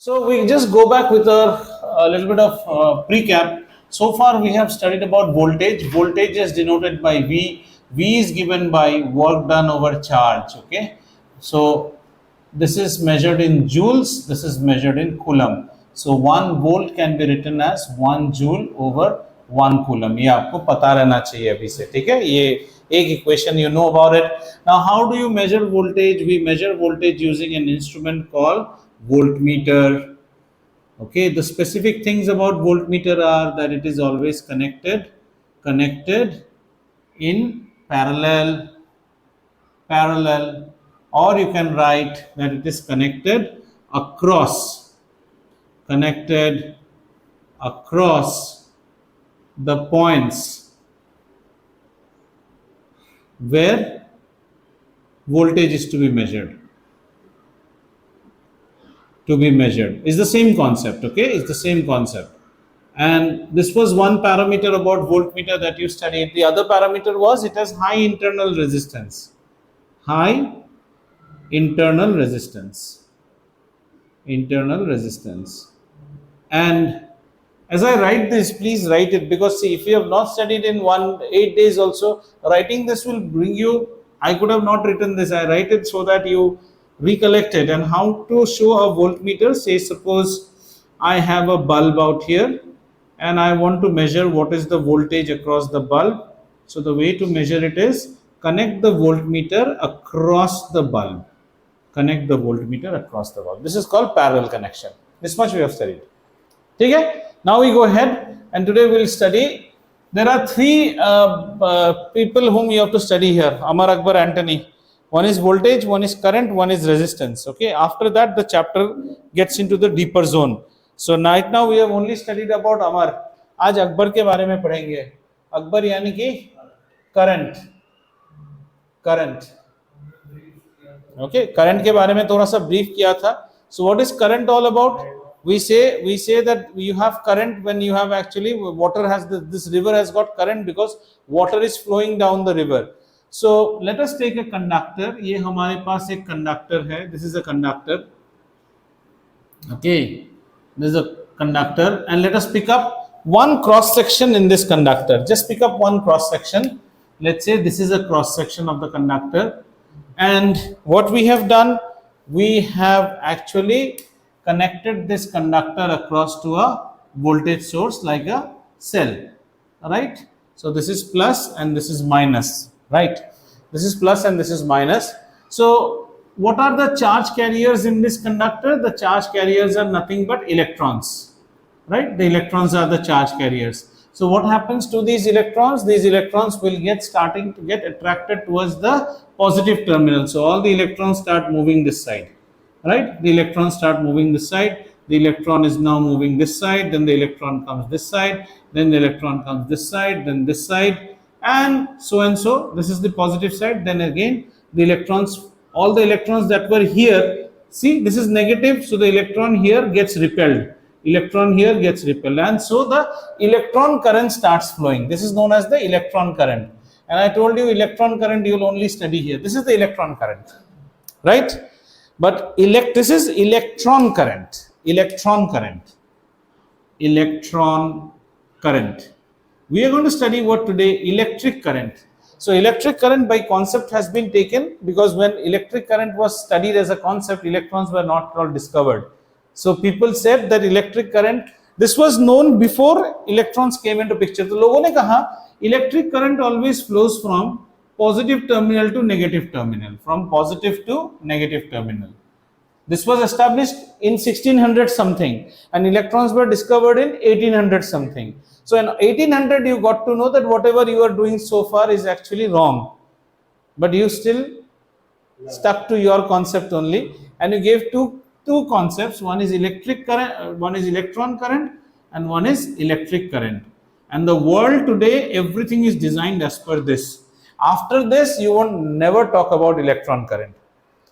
So we just go back with a little bit of recap. So far we have studied about voltage. Voltage is denoted by V. V is given by work done over charge. Okay. So this is measured in joules. This is measured in coulomb. So 1 volt can be written as 1 joule over 1 coulomb. ये आपको पता रहना चाहिए अभी से, ठीक है? ये एक equation you know about it. Now how do you measure voltage? We measure voltage using an instrument called voltmeter. Okay, the specific things about voltmeter are that it is always connected in parallel, or you can write that it is connected across the points where voltage is to be measured. Is the same concept. Okay, it's the same concept. And this was one parameter about voltmeter that you studied. The other parameter was it has high internal resistance. And as I write this, please write it, because see, if you have not studied in 8 days also, writing this will bring you, I could have not written this, I write it so that you recollect it. And how to show a voltmeter, say suppose I have a bulb out here and I want to measure what is the voltage across the bulb. So the way to measure it is connect the voltmeter across the bulb. This is called parallel connection. This much we have studied. Okay? Now we go ahead, and today we will study. There are three people whom you have to study here. Amar, Akbar, Anthony. One is voltage, one is current, one is resistance. Okay. After that, the chapter gets into the deeper zone. So right now we have only studied about Amar. आज अकबर के बारे में पढ़ेंगे. अकबर यानी कि current. Okay, current के बारे में थोड़ा सा ब्रीफ किया था. So what is current all about? We say that you have current when you have actually water has this river has got current because water is flowing down the river. So let us take a conductor. ये हमारे पास एक conductor है. This is a conductor. Okay, this is a conductor, and let us pick up one cross section in this conductor. Just pick up one cross section. Let's say this is a cross section of the conductor, and what we have done, we have actually connected this conductor across to a voltage source like a cell, right? So this is plus and this is minus, right? This is plus and this is minus. So what are the charge carriers in this conductor? The charge carriers are nothing but electrons, right? The electrons are the charge carriers. So what happens to these electrons? These electrons will starting to get attracted towards the positive terminal. So all the electrons start moving this side, right? The electrons start moving this side. The electron is now moving this side. Then the electron comes this side. Then the electron comes this side. Then this side, and so. This is the positive side. Then again, the electrons, all the electrons that were here. See, this is negative. So the electron here gets repelled. And so the electron current starts flowing. This is known as the electron current. And I told you electron current you will only study here. This is the electron current, right? But this is electron current. We are going to study what today? Electric current. So electric current by concept has been taken because when electric current was studied as a concept, electrons were not all discovered. So people said that electric current, this was known before electrons came into picture. So लोगों ने कहा electric current always flows from positive terminal to negative terminal. This was established in 1600 something, and electrons were discovered in 1800 something. So in 1800 you got to know that whatever you are doing so far is actually wrong, but you still stuck to your concept only, and you gave two concepts. One is electric current, one is electron current, and one is electric current. And the world today, everything is designed as per this. After this, you won't never talk about electron current.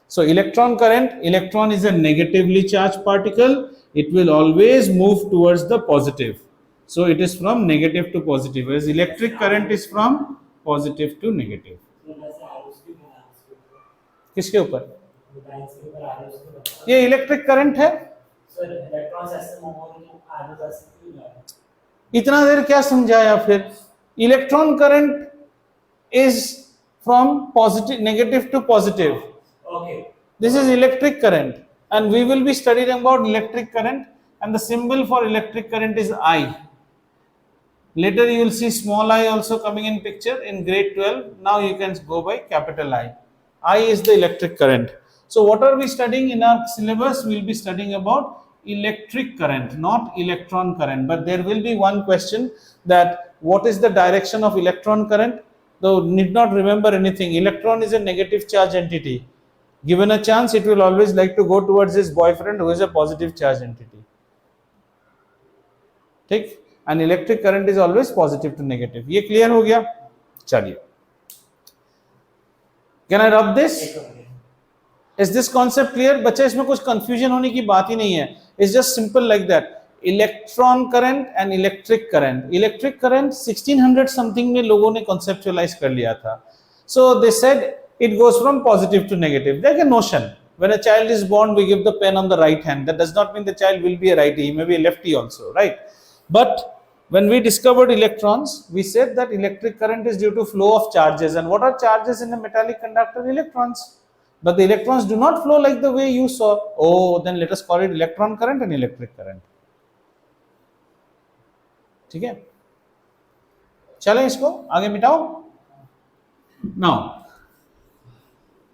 So electron current, electron is a negatively charged particle. It will always move towards the positive. So it is from negative to positive, whereas electric current is from positive to negative. किसके ऊपर? ये electric current है, So electrons ऐसे move होंगे तो आगे जा सकती है। इतना देर क्या समझाया फिर? Electron current is from positive negative to positive. Okay. This is electric current, and we will be studying about electric current, and the symbol for electric current is I. Later you will see small I also coming in picture in grade 12. Now you can go by capital I. I is the electric current. So what are we studying in our syllabus? We will be studying about electric current, not electron current. But there will be one question that what is the direction of electron current? Though need not remember anything. Electron is a negative charge entity. Given a chance, it will always like to go towards its boyfriend who is a positive charge entity. ठीक, and electric current is always positive to negative. ये clear हो गया? चलिए, can I rub this? Is this concept clear? बच्चे इसमें कुछ confusion होने की बात ही नहीं है. It's just simple like that. Electron current and electric current. Electric current 1600 something में लोगों ने conceptualize कर लिया था. So they said it goes from positive to negative. Like a notion. When a child is born, we give the pen on the right hand. That does not mean the child will be a righty. He may be a lefty also, right? But when we discovered electrons, we said that electric current is due to flow of charges. And what are charges in a metallic conductor? Electrons. But the electrons do not flow like the way you saw. Oh, then let us call it electron current and electric current. ठीक है, चलें इसको आगे मिटाओ. Now,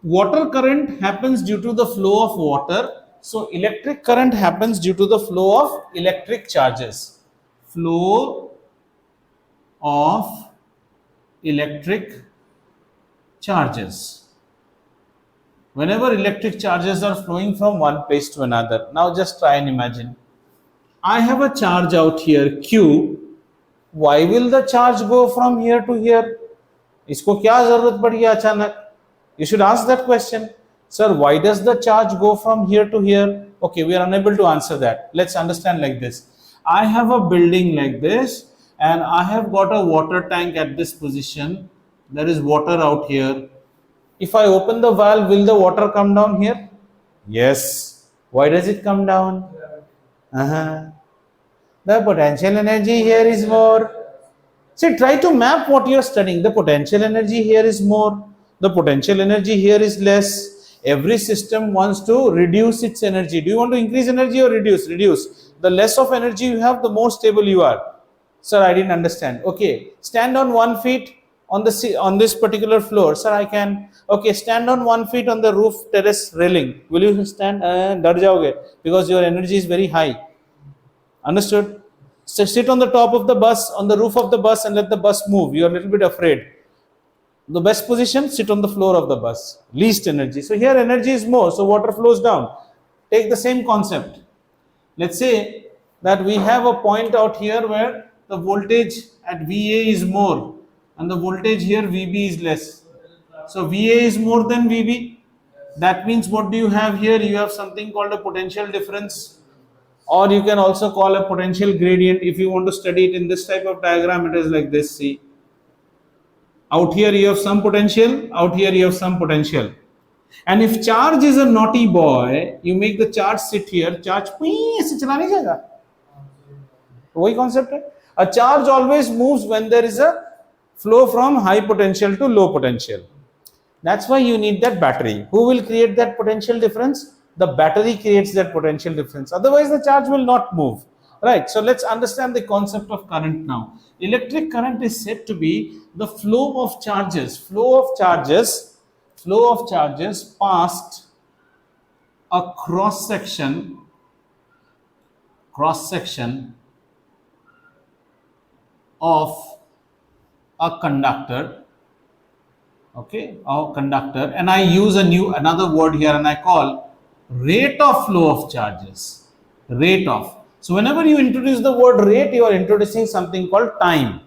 water current happens due to the flow of water. So electric current happens due to the flow of electric charges. Flow of electric charges. Whenever electric charges are flowing from one place to another. Now just try and imagine. I have a charge out here Q. Why will the charge go from here to here? इसको क्या जरूरत पड़ी है अचानक? You should ask that question. Sir, why does the charge go from here to here? Okay, we are unable to answer that. Let's understand like this. I have a building like this and I have got a water tank at this position. There is water out here. If I open the valve, will the water come down here? Yes. Why does it come down? The potential energy here is more. See, try to map what you are studying. The potential energy here is more. The potential energy here is less. Every system wants to reduce its energy. Do you want to increase energy or reduce? Reduce. The less of energy you have, the more stable you are. Sir, I didn't understand. Okay, stand on 1 feet on this particular floor. Sir, I can. Okay, stand on 1 feet on the roof terrace railing. Will you stand? डर जाओगे because your energy is very high. Understood? So sit on the top of the bus, on the roof of the bus, and let the bus move. You are a little bit afraid. The best position, sit on the floor of the bus. Least energy. So here energy is more, so water flows down. Take the same concept. Let's say that we have a point out here where the voltage at VA is more and the voltage here VB is less. So VA is more than VB. That means what do you have here? You have something called a potential difference, or you can also call a potential gradient. If you want to study it in this type of diagram, it is like this. See, out here you have some potential, out here you have some potential. And if charge is a naughty boy, you make the charge sit here, charge ऐसे चला नहीं जाएगा. वही concept है. A charge always moves when there is a flow from high potential to low potential. That's why you need that battery. Who will create that potential difference? The battery creates that potential difference. Otherwise, the charge will not move. Right. So let's understand the concept of current now. Electric current is said to be the flow of charges. Flow of charges past a cross section of a conductor. Okay, a conductor, and I use another word here, and I call rate of flow of charges. Rate of. So whenever you introduce the word rate, you are introducing something called time.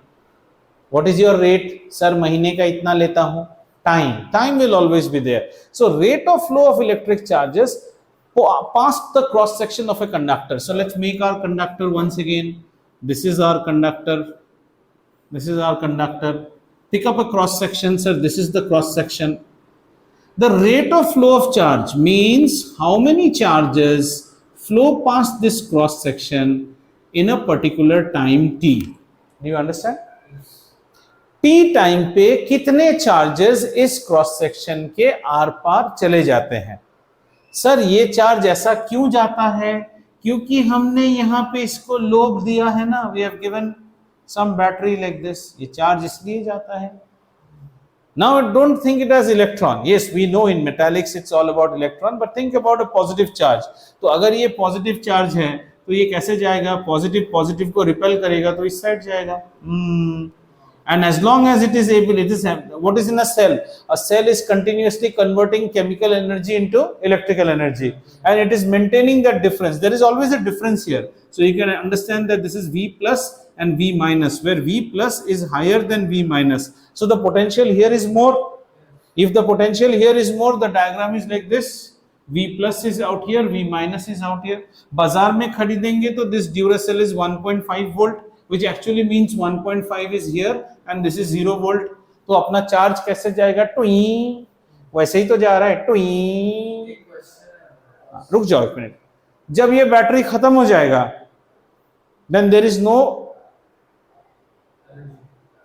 What is your rate? Sir, महीने का इतना लेता हूँ. Time will always be there. So rate of flow of electric charges past the cross section of a conductor. So let's make our conductor once again. This is our conductor. Pick up a cross section, sir. This is the cross section. The rate of flow of charge means how many charges flow past this cross section in a particular time t. Do you understand? t time पे कितने charges इस cross section के are पार चले जाते हैं? Sir ये charge ऐसा क्यों जाता है? क्योंकि हमने यहां पे इसको लोब दिया है ना, we have given some battery like this, ये चार्ज इसलिए जाता है. Now don't think it as electron. Yes, we know in metallics it's all about electron, but think about a positive charge. तो अगर ये पॉजिटिव चार्ज है तो ये कैसे जाएगा? पॉजिटिव पॉजिटिव को रिपेल करेगा तो इस साइड जाएगा. And as long as it is able, it is what is in a cell? A cell is continuously converting chemical energy into electrical energy, and it is maintaining that difference. There is always a difference here, so you can understand that this is V plus and V minus, where V plus is higher than V minus. So the potential here is more. If the potential here is more, the diagram is like this. V plus is out here, V minus is out here. बाजार में खरीदेंगे तो this Duracell is 1.5 volt, which actually means 1.5 is here and this is 0 volt. तो अपना charge कैसे जाएगा? टुई, वैसे ही तो जा रहा है, टुई. रुक जाओ एक मिनट. जब ये बैटरी खत्म हो जाएगा, then there is no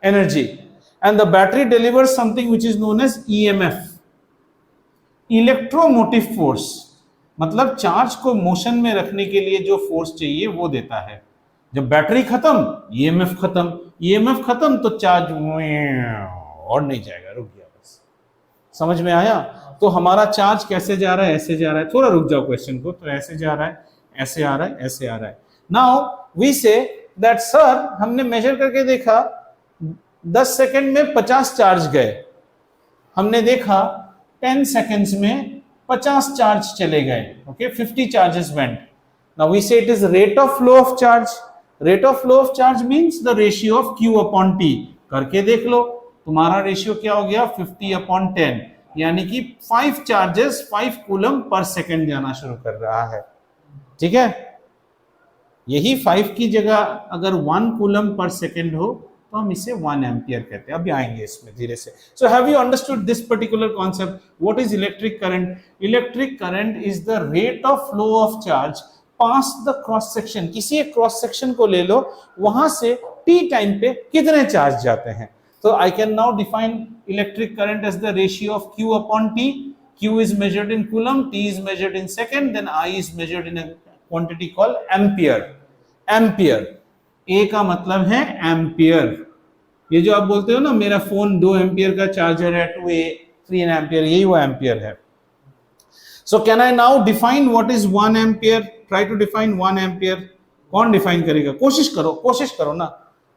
energy, and the battery delivers something which is known as EMF, electromotive force. मतलब चार्ज को मोशन में रखने के लिए जो फोर्स चाहिए वो देता है. जब बैटरी खत्म, ईएमएफ खत्म, ईएमएफ खत्म तो चार्ज और नहीं जाएगा, रुक गया. बस समझ में आया? तो हमारा चार्ज कैसे जा रहा है? ऐसे जा रहा है. थोड़ा रुक जाओ क्वेश्चन को. तो ऐसे जा रहा है, ऐसे आ रहा है, ऐसे आ रहा है. Now we say that sir हमने मेजर करके देखा 10 सेकंड में 50 चार्ज गए. हमने देखा 10 सेकंड्स में 50 चार्ज चले गए. Okay, 50 charges went. Now we say it is rate of flow of charge. Rate of flow of charge means the ratio of Q upon T. करके देख लो, तुम्हारा रेशियो क्या हो गया? 50 अपॉन 10, यानी कि 5 चार्जेस 5 कूलम पर सेकंड जाना शुरू कर रहा है. ठीक है, यही 5 की जगह अगर 1 कूलम पर सेकंड हो तो हम इसे 1 एम्पियर कहते हैं. अभी आएंगे इसमें धीरे से. So have you understood this particular concept? What is electric current? Electric current is the rate of flow of charge pass the cross section. किसी एक क्रॉस सेक्शन को ले लो, वहां से t टाइम पे कितने चार्ज जाते हैं. तो I can now define electric current as the ratio of Q upon T. Q is measured in coulomb, T is measured in second, then I is measured in a quantity called ampere. Ampere, A का मतलब है ampere. ये जो आप बोलते हो ना मेरा फोन 2 एम्पियर का चार्जर है, 2A 3 एम्पियर, यही वो एम्पियर है. So can I now define what is 1 ampere? Try to define 1 ampere. कौन डिफाइन करेगा? कोशिश करो ना.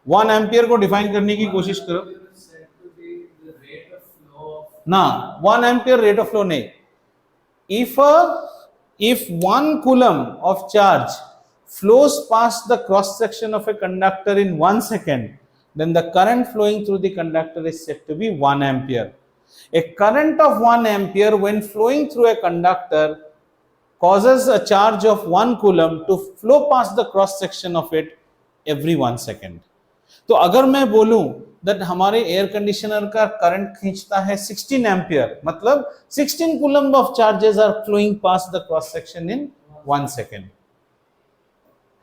1 एम्पियर को डिफाइन करने की कोशिश करो ना. 1 एम्पियर रेट ऑफ फ्लो नहीं. If 1 coulomb of charge flows past the cross section of a conductor in 1 second, then the current flowing through the conductor is said to be 1 ampere. A current of 1 ampere when flowing through a conductor causes a charge of 1 coulomb to flow past the cross section of it every 1 second. तो अगर मैं बोलूं that हमारे air conditioner का current खींचता है 16 ampere, मतलब 16 coulomb of charges are flowing past the cross section in 1 second.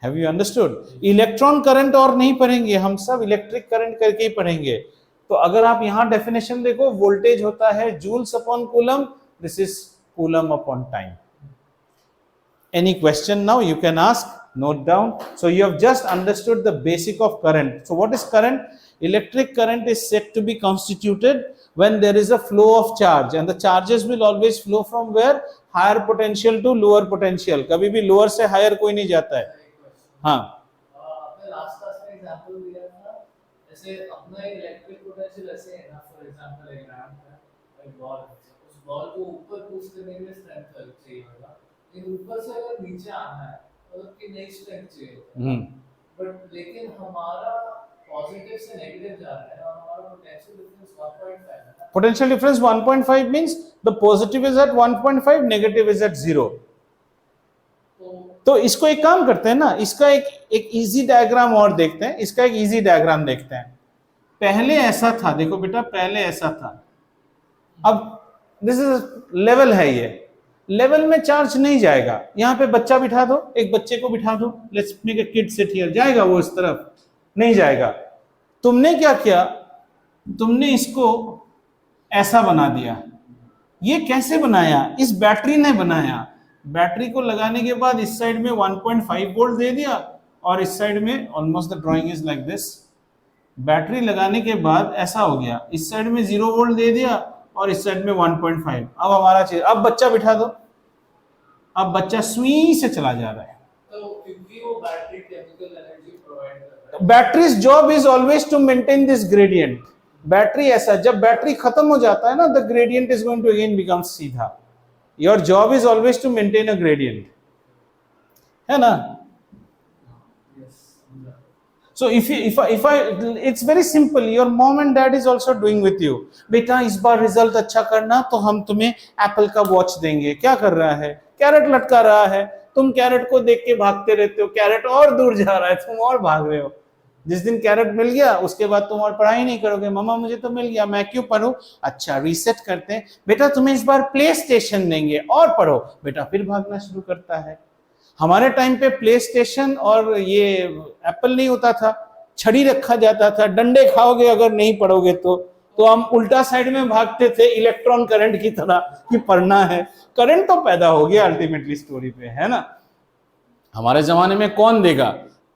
Have you understood? Electron current और नहीं पढ़ेंगे हम, सब इलेक्ट्रिक करंट करके ही पढ़ेंगे. तो अगर आप यहां डेफिनेशन देखो, वोल्टेज होता है joules upon coulomb, this is coulomb upon time. Any question now you can ask, note down. So you have just understood the basic of current. So what is current? Electric current is said to be constituted when there is a flow of charge, and the charges will always flow from where? Higher potential to lower potential. कभी भी lower से higher कोई नहीं जाता है. हाँ, आपने last class में एग्जांपल दिया था, जैसे अपना इलेक्ट्रिक पोटेंशियल ऐसे है ना, फॉर एग्जांपल एक रैम्प है, एक बॉल, उस बॉल को ऊपर पुश करने के लिए स्ट्रेंथ चाहिए होगा, लेकिन ऊपर से अगर नीचे आना है तो उसकी नई स्ट्रेंथ चाहिए. बट लेकिन हमारा पॉजिटिव से नेगेटिव जा रहा है और हमारा पोटेंशियल डिफरेंस 1.5 है. Potential difference 1.5 means the positive is at 1.5, negative is at 0. तो इसको एक काम करते हैं ना, इसका एक इजी डायग्राम और देखते हैं. इसका एक इजी डायग्राम देखते हैं. पहले ऐसा था, देखो बेटा, पहले ऐसा था. अब दिस इज लेवल है ये. लेवल में चार्ज नहीं जाएगा। यहाँ पे बच्चा बिठा दो, एक बच्चे को बिठा दो, let's make a kid sit here, जाएगा वो इस तरफ? नहीं जाएगा। तुमने क्या किया, तुमने इसको ऐसा बना दिया। ये कैसे बनाया? इस बैटरी ने बनाया। बैटरी को लगाने के बाद इस साइड में 1.5 वोल्ट दे दिया और इस साइड में almost the drawing is like this. Battery लगाने के बाद ऐसा हो गया, इस साइड में 0 वोल्ट दे दिया और इस साइड में 1.5। अब हमारा चीज, अब बच्चा बिठा दो, अब बच्चा सुई से चला जा रहा है। तो क्योंकि वो बैटरी केमिकल एनर्जी प्रोवाइड कर रहा है। Batteries job is always to maintain this gradient. Battery ऐसा, जब बैटरी खत्म हो जाता है ना, the gradient is going to again become सीधा। Your job is always to maintain a gradient, है ना? So if I, it's very simple. Your mom and dad is also doing with you. बेटा इस बार रिजल्ट अच्छा करना तो हम तुम्हें एप्पल का वॉच देंगे। क्या कर रहा है? कैरेट लटका रहा है। तुम कैरेट को देख के भागते रहते हो, कैरेट और दूर जा रहा है, तुम और भाग रहे हो। जिस दिन कैरेट मिल गया उसके बाद तुम और पढ़ाई नहीं करोगे। मम्मा मुझे तो मिल गया, मैं क्यों पढूं? अच्छा रीसेट करते हैं, बेटा तुम्हें इस बार प्ले स्टेशन देंगे और पढ़ो। बेटा फिर भागना शुरू करता है। हमारे टाइम पे प्ले स्टेशन और ये एप्पल नहीं होता था, छड़ी रखा जाता था, डंडे खाओगे अगर नहीं पढ़ोगे तो हम उल्टा साइड में भागते थे इलेक्ट्रॉन करंट की तरह कि पढ़ना है। करंट तो पैदा हो गया अल्टीमेटली स्टोरी पे, है ना? हमारे जमाने में कौन देगा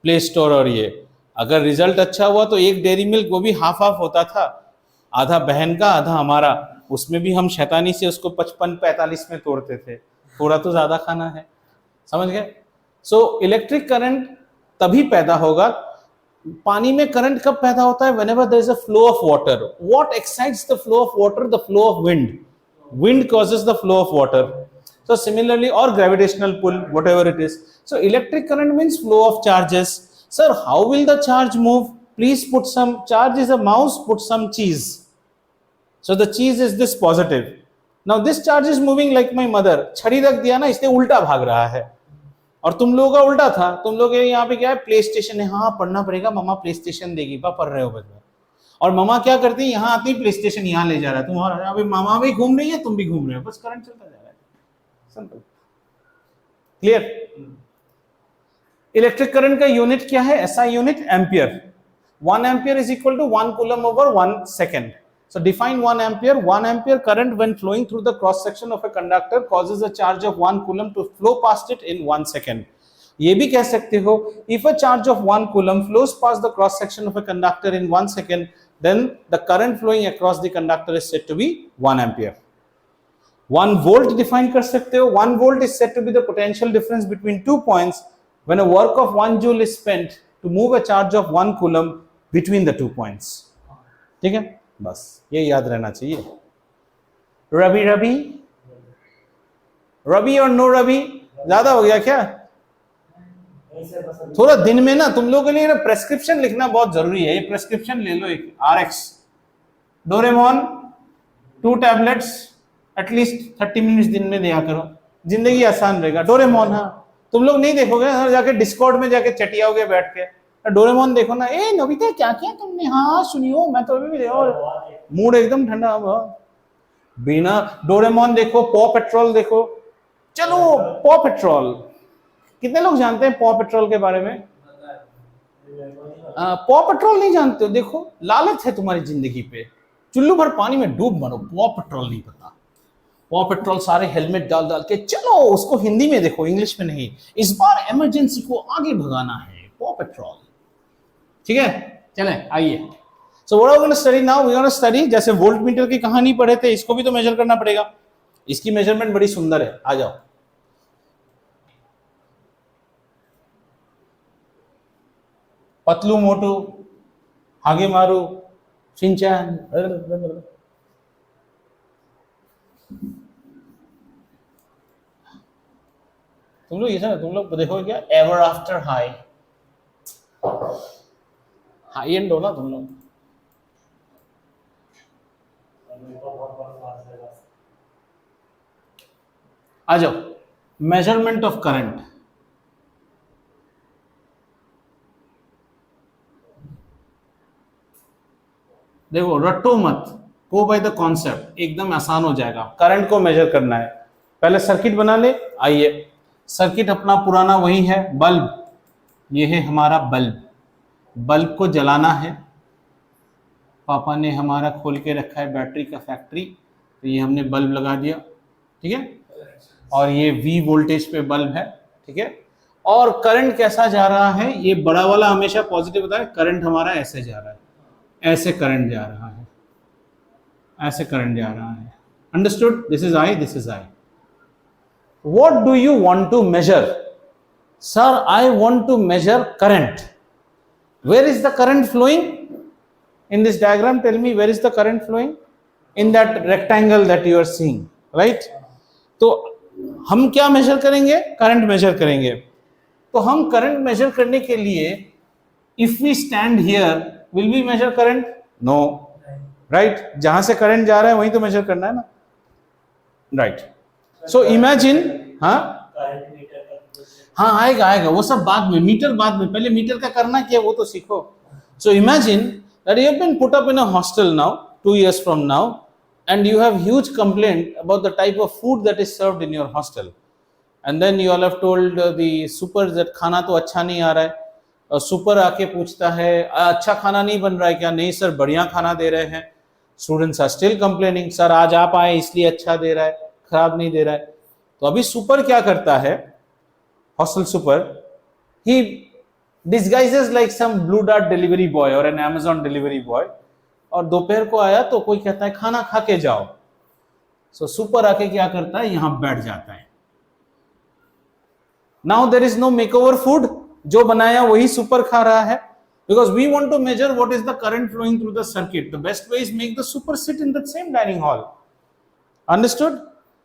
प्ले स्टोर? और ये अगर रिजल्ट अच्छा हुआ तो एक डेयरी मिल्क, वो भी हाफ हाफ होता था, आधा बहन का आधा हमारा, उसमें भी हम शैतानी से उसको 55-45 में तोड़ते थे, थोड़ा तो ज्यादा खाना है, समझ गए? सो इलेक्ट्रिक करंट तभी पैदा होगा। पानी में करंट कब पैदा होता है? whenever there is a flow of water. What excites the flow of water? The flow of wind. Wind causes the flow of water. So similarly, or gravitational pull, whatever it is. So electric current means flow of charges. Sir, how will the charge move? Please put some, charge is a mouse, put some cheese. So the cheese is this positive. Now this charge is moving like my mother. छड़ी रख दिया ना, इसलिए उल्टा भाग रहा है। और तुम लोगों का उल्टा था, तुम लोग यहाँ पे क्या है, प्ले स्टेशन है, हाँ पढ़ना पड़ेगा, मम्मा प्ले स्टेशन देगी, पढ़ रहे हो बच्चा। और मम्मा क्या करती है, यहाँ आती प्ले स्टेशन यहाँ ले जा रहा है, तुम्हारा अभी मामा भी घूम रही है, तुम भी घूम रहे हो, बस करंट चलता जा रहा है। Simple, clear? इलेक्ट्रिक करंट का यूनिट क्या है? SI unit ampere. 1 ampere is equal to 1 coulomb over 1 second. So define 1 ampere. 1 ampere current when flowing through the cross section of a conductor causes a charge of 1 coulomb to flow past it in 1 second. ये भी कह सकते हो, if a charge of 1 coulomb flows past the cross section of a conductor in 1 second, then the current flowing across the conductor is said to be 1 ampere. 1 volt define कर सकते हो. 1 volt is said to be the potential difference between 2 points when a work of 1 joule is spent to move a charge of 1 coulomb between the 2 points. ठीक है, बस ये याद रहना चाहिए. रवि रवि रवि और नो रवि ज्यादा हो गया क्या? थोड़ा दिन में ना तुम लोगों के लिए ना प्रेस्क्रिप्शन लिखना बहुत जरूरी है. ये प्रेस्क्रिप्शन ले लो, एक RX Doraemon 2 tablets at least 30 minutes दिन में दिया करो, जिंदगी आसान रहेगा. डोरेमोन, हाँ तुम लोग नहीं देखोगे जाके डिस्कॉर्ड में जाके चटियाओगे बैठ के, डोरेमोन देखो ना, ए नोबिता क्या किया तुमने, हाँ सुनियो मैं तो अभी भी देखो, मूड एकदम ठंडा होगा. बिना डोरेमोन देखो, पॉ पेट्रोल देखो. चलो पॉ पेट्रोल, कितने लोग जानते हैं पॉ पेट्रोल के बारे में? पॉ पेट्रोल नहीं जानते हो? देखो लालच है तुम्हारी जिंदगी पे, चुल्लू भर पानी में डूब मरो, पॉ पेट्रोल नहीं पता. पॉ पेट्रोल सारे हेलमेट डाल डाल के चलो, उसको हिंदी में देखो, इंग्लिश में नहीं. इस बार इमरजेंसी को आगे भगाना है, पॉ पेट्रोल. ठीक है, चले आइए. So what are we gonna study now? We gonna study, जैसे वोल्ट मीटर की कहानी पढ़े थे, इसको भी तो मेजर करना पड़ेगा. इसकी मेजरमेंट बड़ी सुंदर है, आ जाओ. पतलू मोटू, हागे मारू, शिनचैन. तुम लोग ये सब तुम लोग देखो क्या, ever after high, high and हो ना तुम लोग. आ जाओ, मेजरमेंट ऑफ करंट. देखो रट्टो मत, गो बाय द कॉन्सेप्ट, एकदम आसान हो जाएगा. करंट को मेजर करना है. पहले सर्किट बना ले। आइए, सर्किट अपना पुराना वही है, बल्ब। ये है हमारा बल्ब, बल्ब को जलाना है। पापा ने हमारा खोल के रखा है बैटरी का फैक्ट्री, तो ये हमने बल्ब लगा दिया, ठीक है। और ये V वोल्टेज पे बल्ब है, ठीक है। और करंट कैसा जा रहा है, ये बड़ा वाला हमेशा पॉजिटिव होता है। करंट हमारा ऐसे जा रहा है, ऐसे करंट जा रहा है, ऐसे करंट जा रहा है। Understood? This is I, this is I. What do you want to measure? Sir, I want to measure current. Where is the current flowing? In this diagram, tell me, where is the current flowing? In that rectangle that you are seeing, right? तो हम क्या major करेंगे? Current measure करेंगे। तो हम current measure करने के लिए if we stand here, will we measure current? No, right. जहां से करंट जा रहा है वहीं तो मेजर करना है ना, राइट। सो इमेजिन, हाँ करंट मीटर का हाँ आएगा आएगा, वो सब बाद में, मीटर बाद में, पहले मीटर का करना क्या वो तो सीखो। So imagine that you have been put up in a hostel now 2 years from now, and you have huge complaint about the type of food that is served in your hostel, and then you all have told the super that खाना तो अच्छा नहीं आ रहा है, और super आके पूछता है अच्छा खाना नहीं बन रहा है क्या? नहीं सर, बढ़िया खाना दे रहे हैं। Students are still complaining, sir आज आप आए इसलिए अच्छा दे रहा है, खराब नहीं दे रहा है। तो अभी सुपर क्या करता है, hostel super, he disguises like some Blue Dart delivery boy और एन Amazon डिलीवरी बॉय, और दोपहर को आया तो कोई कहता है खाना खा के जाओ। सो सुपर आके क्या करता है, यहां बैठ जाता है। Now there is no makeover food, जो बनाया वही सुपर खा रहा है, because we want to measure what is the current flowing through the circuit. The best way is make the super sit in that same dining hall. Understood?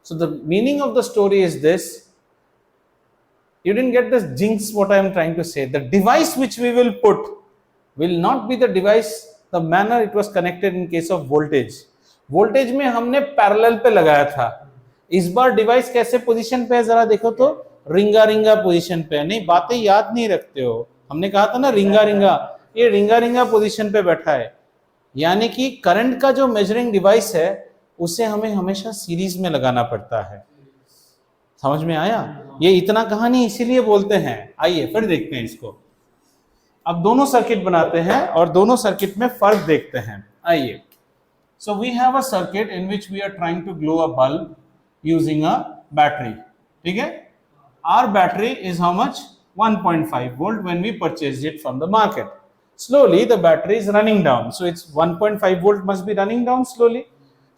So the meaning of the story is this. You didn't get this jinx what I am trying to say. The device which we will put will not be the device, the manner it was connected in case of voltage. Voltage में हमने parallel पे लगाया था, इस बार device कैसे position पे है जरा देखो तो, रिंगा रिंगा पोजीशन पे है। नहीं, बातें याद नहीं रखते हो, हमने कहा था ना रिंगा रिंगा, ये रिंगा रिंगा पोजीशन पे बैठा है। यानी कि करंट का जो मेजरिंग डिवाइस है उसे हमें हमेशा सीरीज में लगाना पड़ता है। समझ में आया? ये इतना कहानी इसीलिए बोलते हैं। आइए फिर देखते हैं इसको। अब दोनों सर्किट बनाते हैं और दोनों सर्किट में फर्क देखते हैं। आइए, so we have a circuit in which we are trying to glow a bulb using a battery, ठीक है। Our battery is how much? 1.5 volt when we purchased it from the market. Slowly the battery is running down, so it's 1.5 volt must be running down slowly.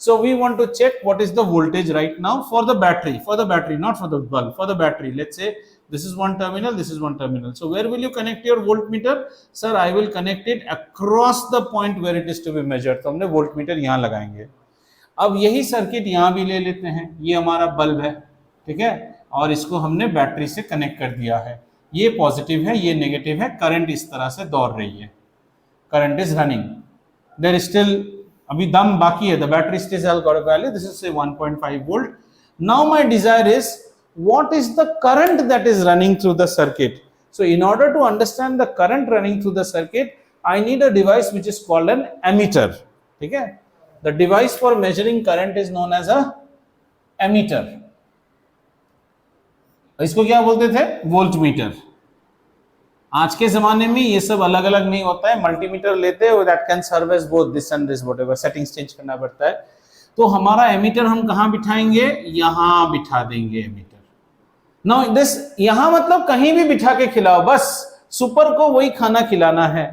So we want to check what is the voltage right now for the battery, not for the bulb, for the battery. Let's say this is one terminal, this is one terminal. So where will you connect your voltmeter? Sir, I will connect it across the point where it is to be measured. तो हमने voltmeter यहाँ लगाएंगे। अब यही circuit यहाँ भी ले लेते हैं, ये हमारा बल्ब है, ठीक है, और इसको हमने बैटरी से कनेक्ट कर दिया है। ये पॉजिटिव है, ये नेगेटिव है, करंट इस तरह से दौड़ रही है, current is running, there still अभी दम बाकी है, the battery still has got a value, this is say 1.5 volt. Now my desire is what is the current that is running through the circuit. So in order to understand the current running through the circuit, I need a device which is called an ammeter, ठीक है। The device for measuring current is known as a ammeter. इसको क्या बोलते थे? Voltmeter. आज के जमाने में ये सब अलग अलग नहीं होता है, मल्टीमीटर लेते हैं, that can serve as both this and this, whatever, settings change करना पड़ता है। तो हमारा एमीटर हम कहां बिठाएंगे? यहां बिठा देंगे एमीटर। नाउ दिस, यहां मतलब कहीं भी बिठा के खिलाओ, बस सुपर को वही खाना खिलाना है।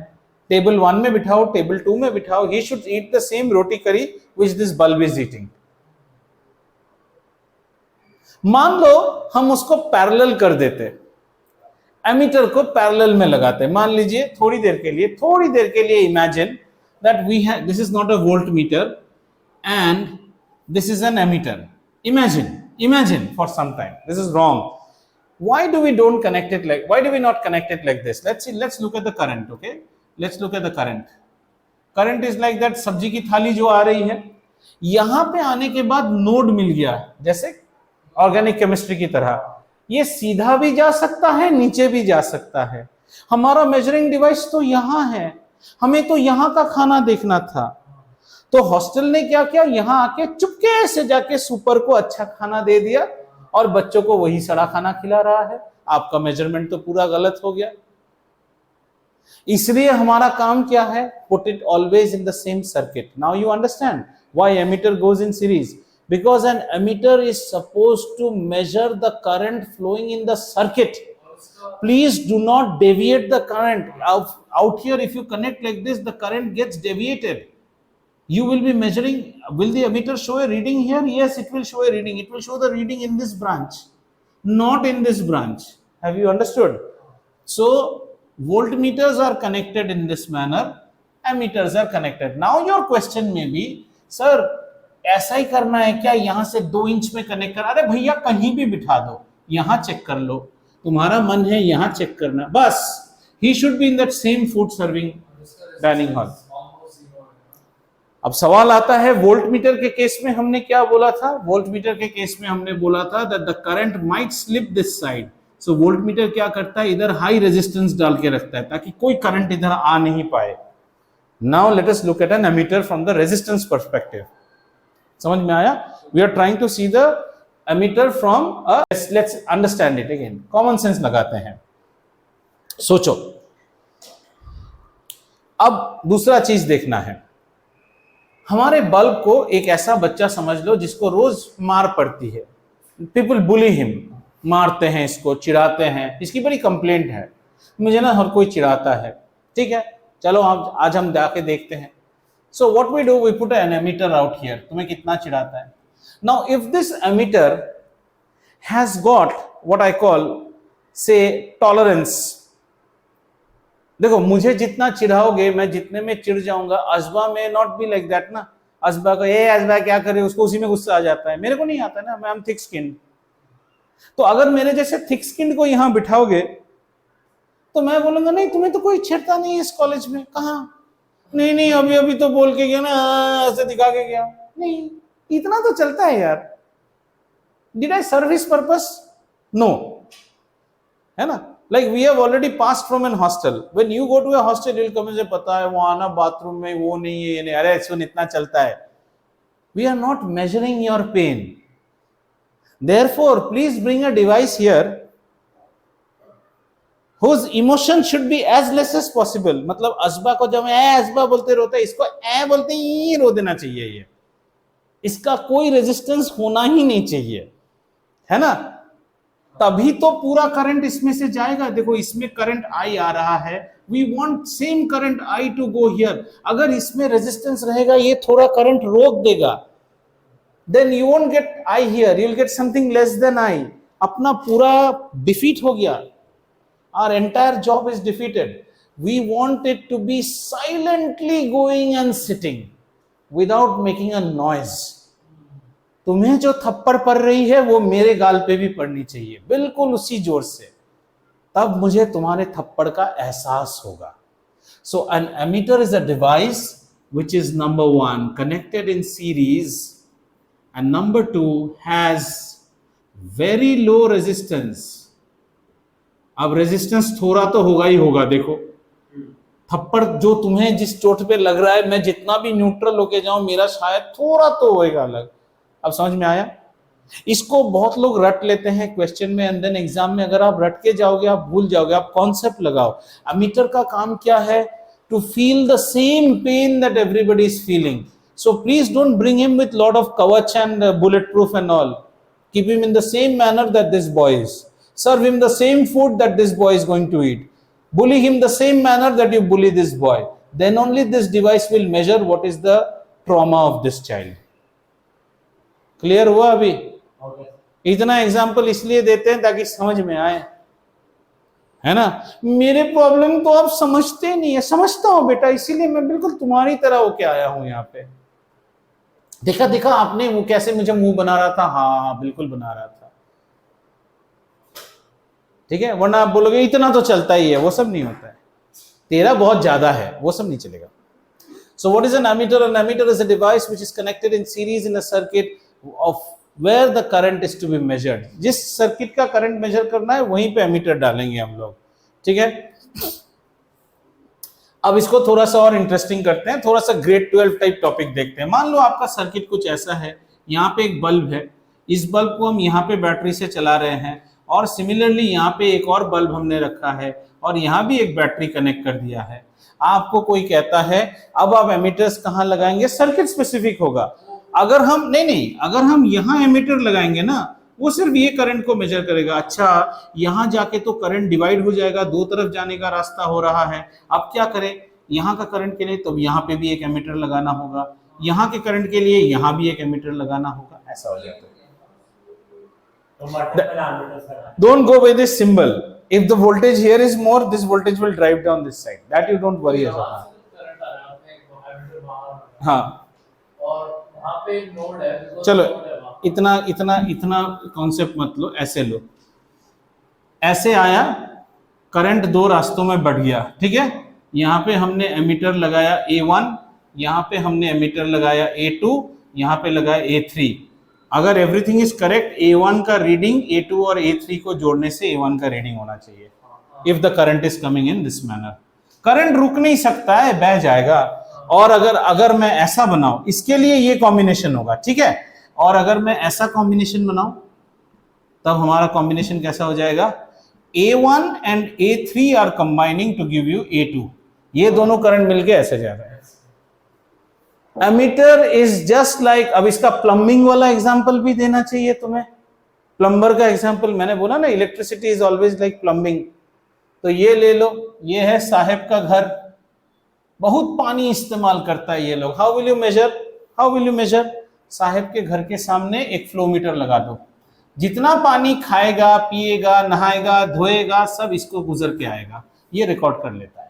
टेबल 1 में बिठाओ, टेबल 2 में बिठाओ, he should eat the same roti curry which this bulb is eating. मान लो हम उसको पैरेलल कर देते, एमीटर को पैरेलल में लगाते। मान लीजिए थोड़ी देर के लिए imagine that we have, this is not a voltmeter and this is an ammeter. Imagine for some time. This is wrong. Why do we don't connect it like? Why do we not connect it like this? Let's see. Let's look at the current. Okay. Let's look at the current. Current is like that. सब्जी की थाली जो आ रही है, यहां पे आने के बाद नोड मिल गया, जैसे ऑर्गेनिक केमिस्ट्री की तरह। ये सीधा भी जा सकता है, नीचे भी जा सकता है। हमारा मेजरिंग डिवाइस तो यहां है, हमें तो यहां का खाना देखना था। तो हॉस्टल ने क्या किया, यहां आके चुपके से जाके सुपर को अच्छा खाना दे दिया और बच्चों को वही सड़ा खाना खिला रहा है, आपका मेजरमेंट तो पूरा गलत हो गया। इसलिए हमारा काम क्या है, put it always in the same circuit. Now you understand why ammeter goes in series, because an ammeter is supposed to measure the current flowing in the circuit. Please do not deviate the current. Out here, if you connect like this, the current gets deviated. You will be measuring, will the ammeter show a reading here? Yes, it will show a reading. It will show the reading in this branch, not in this branch. Have you understood? So, voltmeters are connected in this manner, ammeters are connected. Now, your question may be, sir, ऐसा ही करना है क्या, यहां से 2 inch में connect कर? अरे भैया कहीं भी बिठा दो, यहां चेक कर लो, तुम्हारा मन है यहां चेक करना, बस he should be in that same food serving dining hall. अब सवाल आता है वोल्टमीटर के केस में हमने क्या बोला था, वोल्टमीटर के केस में हमने बोला था that the current might slip this side. So voltmeter क्या करता है, इधर हाई रेजिस्टेंस डाल के रखता है ताकि कोई करंट इधर आ नहीं पाए। Now let us look at an ammeter from the resistance perspective. समझ में आया? We are trying to see the ammeter from let's understand it again, common sense लगाते हैं। सोचो, अब दूसरा चीज देखना है, हमारे बल्ब को एक ऐसा बच्चा समझ लो जिसको रोज मार पड़ती है, पीपल बुली हिम, मारते हैं इसको, चिढ़ाते हैं, इसकी बड़ी कंप्लेंट है, मुझे ना हर कोई चिढ़ाता है। ठीक है, चलो आज हम जाके देखते हैं। So what we do, we put an ammeter out here, तुम्हें कितना चिढ़ाता है। Now, if this emitter has got what I call, say, tolerance, देखो मुझे जितना चिढ़ाओगे मैं जितने में चिढ़ जाऊंगा, अजबा में नॉट बी लाइक दैट ना। अजबा को अजबा क्या करे, उसको उसी में गुस्सा आ जाता है, मेरे को नहीं आता ना, मैं एम थिक स्किन। तो अगर मेरे जैसे थिक स्किन को यहां बिठाओगे तो मैं बोलूंगा नहीं तुम्हें तो कोई छेड़ता नहीं है इस कॉलेज में, कहा नहीं अभी तो बोल के गया ना, ऐसे दिखा के गया, नहीं इतना तो चलता है यार। Did I serve his purpose? No, है ना। Like we have already passed from an hostel, when you go to a hostel you will come, मुझे पता है वहां ना बाथरूम में वो नहीं है, ये नहीं, अरे सुन इतना चलता है। We are not measuring your pain, therefore please bring a device here whose emotion should be as less as possible। मतलब अजबा को जब अजबा बोलते रोता है, इसको बोलते ही रो देना चाहिए, ये इसका कोई रेजिस्टेंस होना ही नहीं चाहिए, है ना। तभी तो पूरा करंट इसमें से जाएगा। देखो इसमें करंट आई आ रहा है, we want same current I to go here. अगर इसमें रेजिस्टेंस रहेगा, ये थोड़ा करंट रोक देगा, then you won't get I here, you will get something less than I. अपना पूरा डिफीट हो गया, our entire job is defeated। we want it to be silently going and sitting without making a noise। तुम्हें जो थप्पड़ पड़ रही है वो मेरे गाल पे भी पड़नी चाहिए, बिल्कुल उसी जोर से, तब मुझे तुम्हारे थप्पड़ का एहसास होगा। So an ammeter is a device which is number 1 connected in series and number 2 has very low resistance। अब रेजिस्टेंस थोड़ा तो होगा ही होगा। देखो थप्पड़ जो तुम्हें जिस चोट पे लग रहा है, मैं जितना भी न्यूट्रल होके जाऊं मेरा शायद थोड़ा तो होएगा अलग। अब समझ में आया? इसको बहुत लोग रट लेते हैं क्वेश्चन में, एंड देन एग्जाम में अगर आप रट के जाओगे आप भूल जाओगे। आप कॉन्सेप्ट लगाओ। एमीटर का काम क्या है? To feel the same pain that everybody is feeling. So please don't bring him with lot of कवच and bullet proof and all. Keep him in the same manner that this boy is. Serve him the same food that this boy is going to eat. Bully him the same manner that you bully this boy. Then only this device will measure what is the trauma of this child. Clear हुआ अभी? Okay। इतना example इसलिए देते हैं ताकि समझ में आए, है ना। मेरे प्रॉब्लम तो आप समझते नहीं है। समझता हूं बेटा, इसीलिए मैं बिल्कुल तुम्हारी तरह होके आया हूं यहाँ पे। देखा आपने वो कैसे मुझे मुंह बना रहा था। हाँ बिल्कुल बना रहा था, ठीक है। वरना आप बोलोगे इतना तो चलता ही है, वो सब नहीं होता है, तेरा बहुत ज्यादा है, वो सब नहीं चलेगा। So what is an ammeter? An ammeter is a device which is connected in series in a circuit of where the current is to be measured. जिस सर्किट का करंट मेजर करना है वहीं पे एमीटर डालेंगे हम लोग, ठीक है। अब इसको थोड़ा सा और इंटरेस्टिंग करते हैं, थोड़ा सा ग्रेड 12 टाइप टॉपिक देखते हैं। मान लो आपका सर्किट कुछ ऐसा है, यहाँ पे एक बल्ब है, इस बल्ब को हम यहाँ पे बैटरी से चला रहे हैं, और सिमिलरली यहाँ पे एक और बल्ब हमने रखा है और यहाँ भी एक बैटरी कनेक्ट कर दिया है। आपको कोई कहता है अब आप एमीटर्स कहाँ लगाएंगे, सर्किट स्पेसिफिक होगा। अगर हम नहीं, अगर हम यहाँ एमीटर लगाएंगे ना, वो सिर्फ ये करंट को मेजर करेगा। अच्छा, यहाँ जाके तो करंट डिवाइड हो जाएगा, दो तरफ जाने का रास्ता हो रहा है, अब क्या करें, यहाँ का करंट के लिए तो यहाँ पे भी एक एमीटर लगाना होगा, यहाँ के करंट के लिए यहाँ भी एक एमीटर लगाना होगा, ऐसा हो जाता है। तो मल्टीपल एमीटर्स लगा। Don't go by this symbol. If the voltage here is more, this voltage will drive down this side. That you don't worry about. Current आ रहा है, आपने एमीटर बाहर हाँ, और वहाँ पे एक नोड है, because चलो node है वहाँ। इतना कॉन्सेप्ट मत लो, ऐसे लो, ऐसे आया करंट दो रास्तों में बढ़ गया, ठीक है। यहाँ पे हमने एमीटर लगाया A1, यहाँ पे हमने एमीटर लगाया A2, यहाँ पे लगाया A3। अगर एवरीथिंग इज करेक्ट, A1 का रीडिंग A2 और A3 को जोड़ने से A1 का रीडिंग होना चाहिए। If the current is coming in this manner, current रुक नहीं सकता है, बह जाएगा। और अगर मैं ऐसा बनाऊं, इसके लिए ये कॉम्बिनेशन होगा, ठीक है। और अगर मैं ऐसा कॉम्बिनेशन बनाऊं, तब हमारा कॉम्बिनेशन कैसा हो जाएगा, A1 and A3 are combining to give you A2। ये दोनों करंट मिलके ऐसे जा रहे हैं। एमीटर इज जस्ट लाइक, अब इसका प्लम्बिंग वाला एग्जांपल भी देना चाहिए तुम्हें, प्लम्बर का एग्जांपल। मैंने बोला ना, electricity is always like plumbing. तो ये ले लो, ये है साहब का घर, बहुत पानी इस्तेमाल करता है ये लोग। How will you measure? साहब के घर के सामने एक फ्लो मीटर लगा दो, जितना पानी खाएगा, पिएगा, नहाएगा, धोएगा, सब इसको गुजर के आएगा, ये रिकॉर्ड कर लेता है।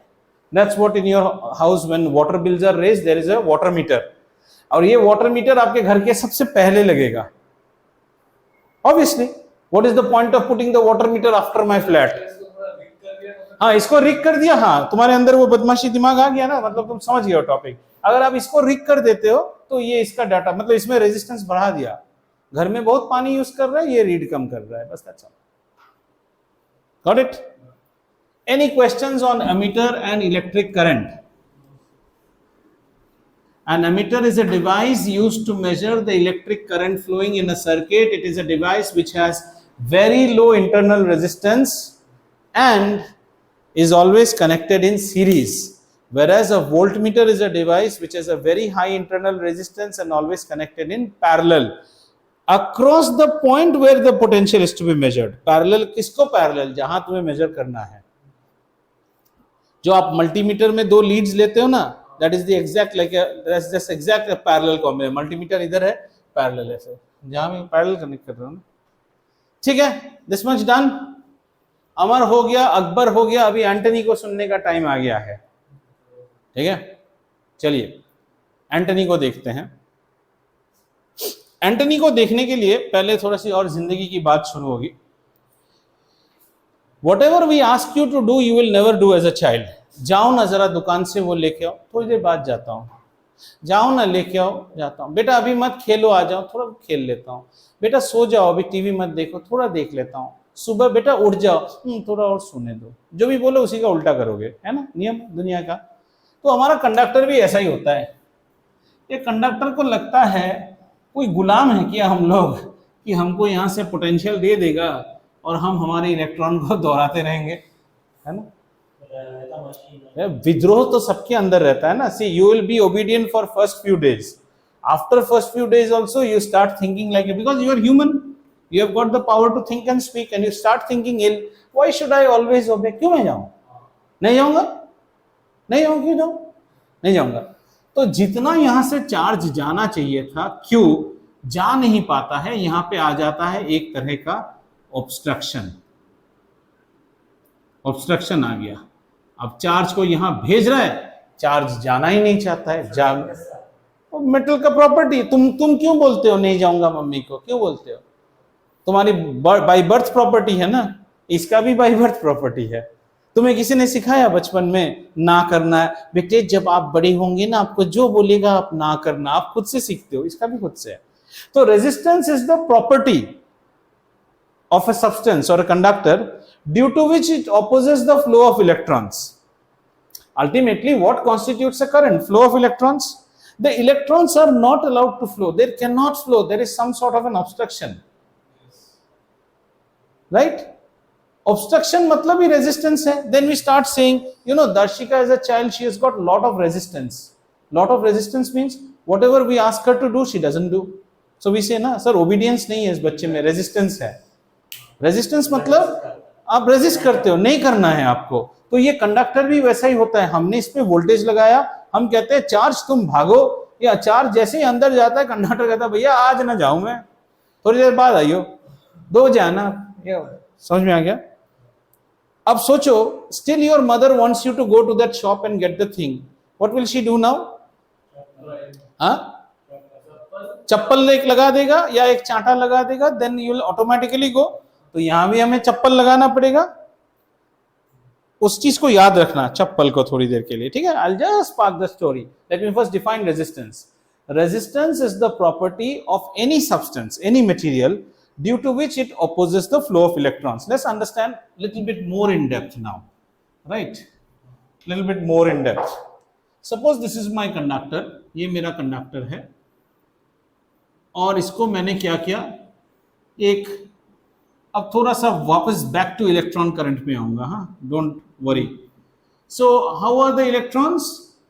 That's what in your house when water bills are raised, there is a water meter, और ये वाटर मीटर आपके घर के सबसे पहले लगेगा। Obviously, what is the point of putting the water meter after my flat? हाँ, इसको रिग कर दिया, हाँ, तुम्हारे अंदर वो बदमाशी दिमाग आ गया ना, मतलब तुम समझ गए हो टॉपिक। अगर आप इसको रिग कर देते हो तो ये इसका डाटा, मतलब इसमें रेजिस्टेंस बढ़ा दिया, घर में बहुत पानी यूज कर रहा है, ये रीड कम कर रहा है, बस। अच्छा, got it? Any questions on ammeter and electric current? An ammeter is a device used to measure the electric current flowing in a circuit. It is a device which has very low internal resistance and is always connected in series, whereas a voltmeter is a device which has a very high internal resistance and always connected in parallel across the point where the potential is to be measured. Parallel किसको parallel? जहां तुम्हें measure करना है। जो आप multimeter में दो Leeds लेते हो ना, that is the exact like that's just exact parallel combination. Multimeter इधर है, पैरेलल ऐसे, जहां मैं पैरेलल कनेक्ट कर रहा हूं ना, ठीक है। This much done. अमर हो गया, अकबर हो गया, अभी एंटनी को सुनने का टाइम आ गया है, ठीक है। चलिए एंटनी को देखते हैं। एंटनी को देखने के लिए पहले थोड़ा सी और जिंदगी की बात शुरू होगी। Whatever we ask you to do, you will never do as a child. जाओ ना जरा दुकान से वो लेके आओ, थोड़ी देर बाद जाता हूँ। जाओ ना लेके आओ, जाता हूँ। बेटा अभी मत खेलो, आ जाओ, थोड़ा खेल लेता हूँ। बेटा सो जाओ, अभी टीवी मत देखो, थोड़ा देख लेता हूँ। सुबह बेटा उठ जाओ, थोड़ा और सोने दो। जो भी बोलो उसी का उल्टा करोगे, है ना नियम दुनिया का। तो हमारा कंडक्टर भी ऐसा ही होता है। ये कंडक्टर को लगता है कोई गुलाम है क्या हम लोग, कि हमको यहाँ से पोटेंशियल दे देगा और हम हमारे इलेक्ट्रॉन को दोहराते रहेंगे, है ना। विद्रोह तो सबके अंदर रहता है ना। See you will be obedient for first few days, after first few days also you start thinking like, because you are human, you have got the power to think and speak, and you start thinking ill, why should I always obey, क्यों मैं जाऊं, नहीं जाऊंगा, नहीं जाऊं, क्यों जाऊं, नहीं जाऊंगा। तो जितना यहां से चार्ज जाना चाहिए था, क्यों जा नहीं पाता है, यहां पे आ जाता है एक तरह का ऑब्स्ट्रक्शन। ऑब्स्ट्रक्शन आ गया। अब चार्ज को यहां भेज रहा है, चार्ज जाना ही नहीं चाहता है। मेटल का प्रॉपर्टी, तुम क्यों बोलते हो नहीं जाऊंगा मम्मी को, क्यों बोलते हो? तुम्हारी बाय बर्थ प्रॉपर्टी है ना, इसका भी बाय बर्थ प्रॉपर्टी है। तुम्हें किसी ने सिखाया बचपन में ना करना है? बेटे जब आप बड़े होंगे ना, आपको जो बोलेगा आप ना करना, आप खुद से सीखते हो, इसका भी खुद से है। तो resistance is the property of a substance or a conductor due to which it opposes the flow of electrons. Ultimately, what constitutes a current? Flow of electrons. The electrons are not allowed to flow. They cannot flow. There is some sort of an obstruction. right? Obstruction मतलब ही resistance है. Then we start saying, you know, Darshika as a child, she has got lot of resistance. Lot of resistance means whatever we ask her to do, she doesn't do. So we say ना, sir obedience नहीं है इस बच्चे में, resistance है. Resistance मतलब आप resist करते हो, नहीं करना है आपको. तो ये कंडक्टर भी वैसा ही होता है. हमने इस पे वोल्टेज लगाया, हम कहते हैं चार्ज तुम भागो, या चार्ज जैसे ही अंदर जाता है कंडक्टर कहता है भैया आज ना जाऊं मैं, थोड़ी देर बाद आइयो, दो जाना. ये समझ में आ गया? अब सोचो, still your mother wants you to go to that shop and get the thing. What will she do now? हाँ, चप्पल एक लगा देगा या एक चांटा लगा देगा, then you will automatically go. तो यहां भी हमें चप्पल लगाना पड़ेगा. उस चीज को याद रखना, चप्पल को थोड़ी देर के लिए, ठीक है? I'll just park the story. Let me first define resistance. Resistance is the property of any substance, any material, due to which it opposes the flow of electrons. Let's understand little bit more in depth now, right? Little bit more in depth. Suppose this is my conductor, ये मेरा conductor है, और इसको मैंने क्या किया, एक, अब थोड़ा सा वापस बैक टू इलेक्ट्रॉन करंट में आऊंगा. हाँ, don't worry. So how are the electrons?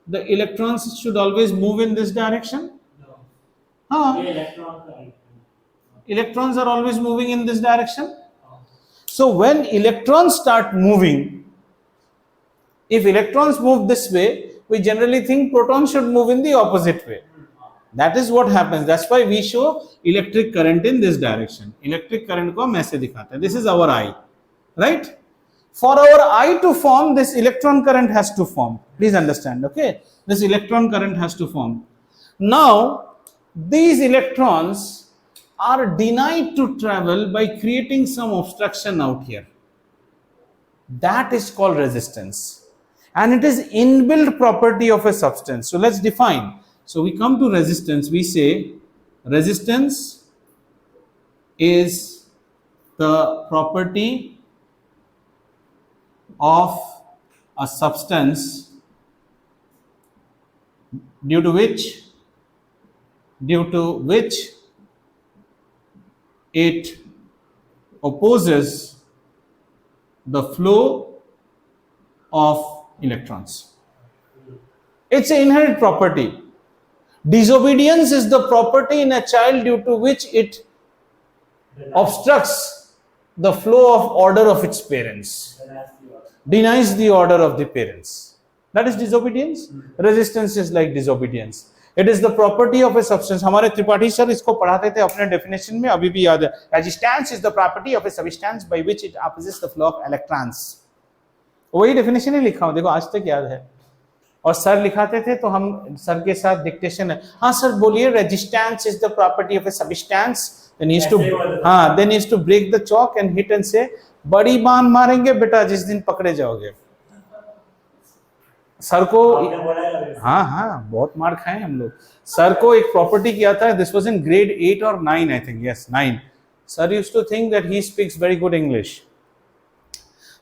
The electrons should always move in this direction. हाँ, ये electron current. electrons are always moving in this direction. So when electrons start moving, if electrons move this way, we generally think protons should move in the opposite way. That is what happens. That's why we show electric current in this direction. Electric current को हम ऐसे दिखाते हैं. This is our eye, right? For our eye to form, this electron current has to form. Please understand, okay? This electron current has to form. Now, these electrons are denied to travel by creating some obstruction out here. That is called resistance. And it is inbuilt property of a substance. So let's define. So we come to resistance. We say resistance is the property of a substance due to which it opposes the flow of electrons. It's an inherent property. Disobedience is the property in a child due to which it obstructs the flow of order of its parents, denies the order of the parents. That is disobedience. Resistance is like disobedience. It is the property of a substance. हमारे Tripathi sir इसको पढ़ाते थे अपने definition में, अभी भी याद है. Resistance is the property of a substance by which it opposes the flow of electrons. वही डेफिनेशन ही लिखा हूं, देखो आज तक याद है. और सर लिखाते थे तो हम सर के साथ डिक्टेशन है. हाँ सर बोलिए, resistance is the property of a substance. Then used to, हाँ, then used to break the chalk and hit and say, बड़ी बांध मारेंगे बेटा जिस दिन पकड़े जाओगे. सर को, हाँ हाँ बहुत मार खाए हम लोग. सर को एक प्रॉपर्टी किया था, दिस वाज इन ग्रेड 8 और 9 I think, yes 9. Sir used to think that he speaks very good English.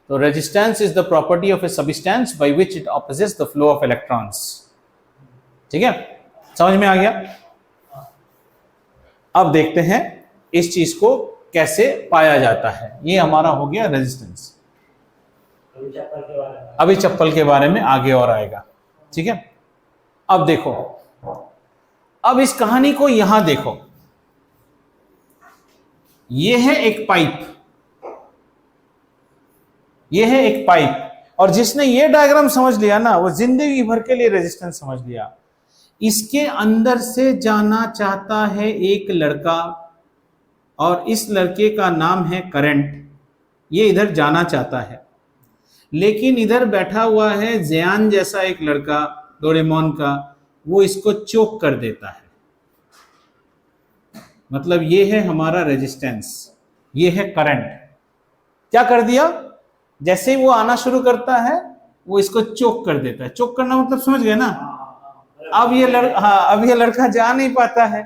So resistance is the property of a substance by which it opposes the flow of electrons. ठीक है, समझ में आ गया? अब देखते हैं इस चीज को कैसे पाया जाता है. ये हमारा हो गया रेजिस्टेंस. अभी चप्पल के बारे में आगे और आएगा. ठीक है, अब देखो, अब इस कहानी को यहां देखो. ये है एक पाइप, ये है एक पाइप, और जिसने ये डायग्राम समझ लिया ना, वो जिंदगी भर के लिए रेजिस्टेंस समझ लिया. इसके अंदर से जाना चाहता है एक लड़का, और इस लड़के का नाम है करंट. ये इधर जाना चाहता है, लेकिन इधर बैठा हुआ है ज़यान जैसा एक लड़का, डोरेमोन का, वो इसको चोक कर देता है. मतलब ये है हमारा रेजिस्टेंस, ये है करंट. क्या कर दिया? जैसे ही वो आना शुरू करता है वो इसको चोक कर देता है. चोक करना मतलब समझ गए ना? अब ये अब ये लड़का जा नहीं पाता है,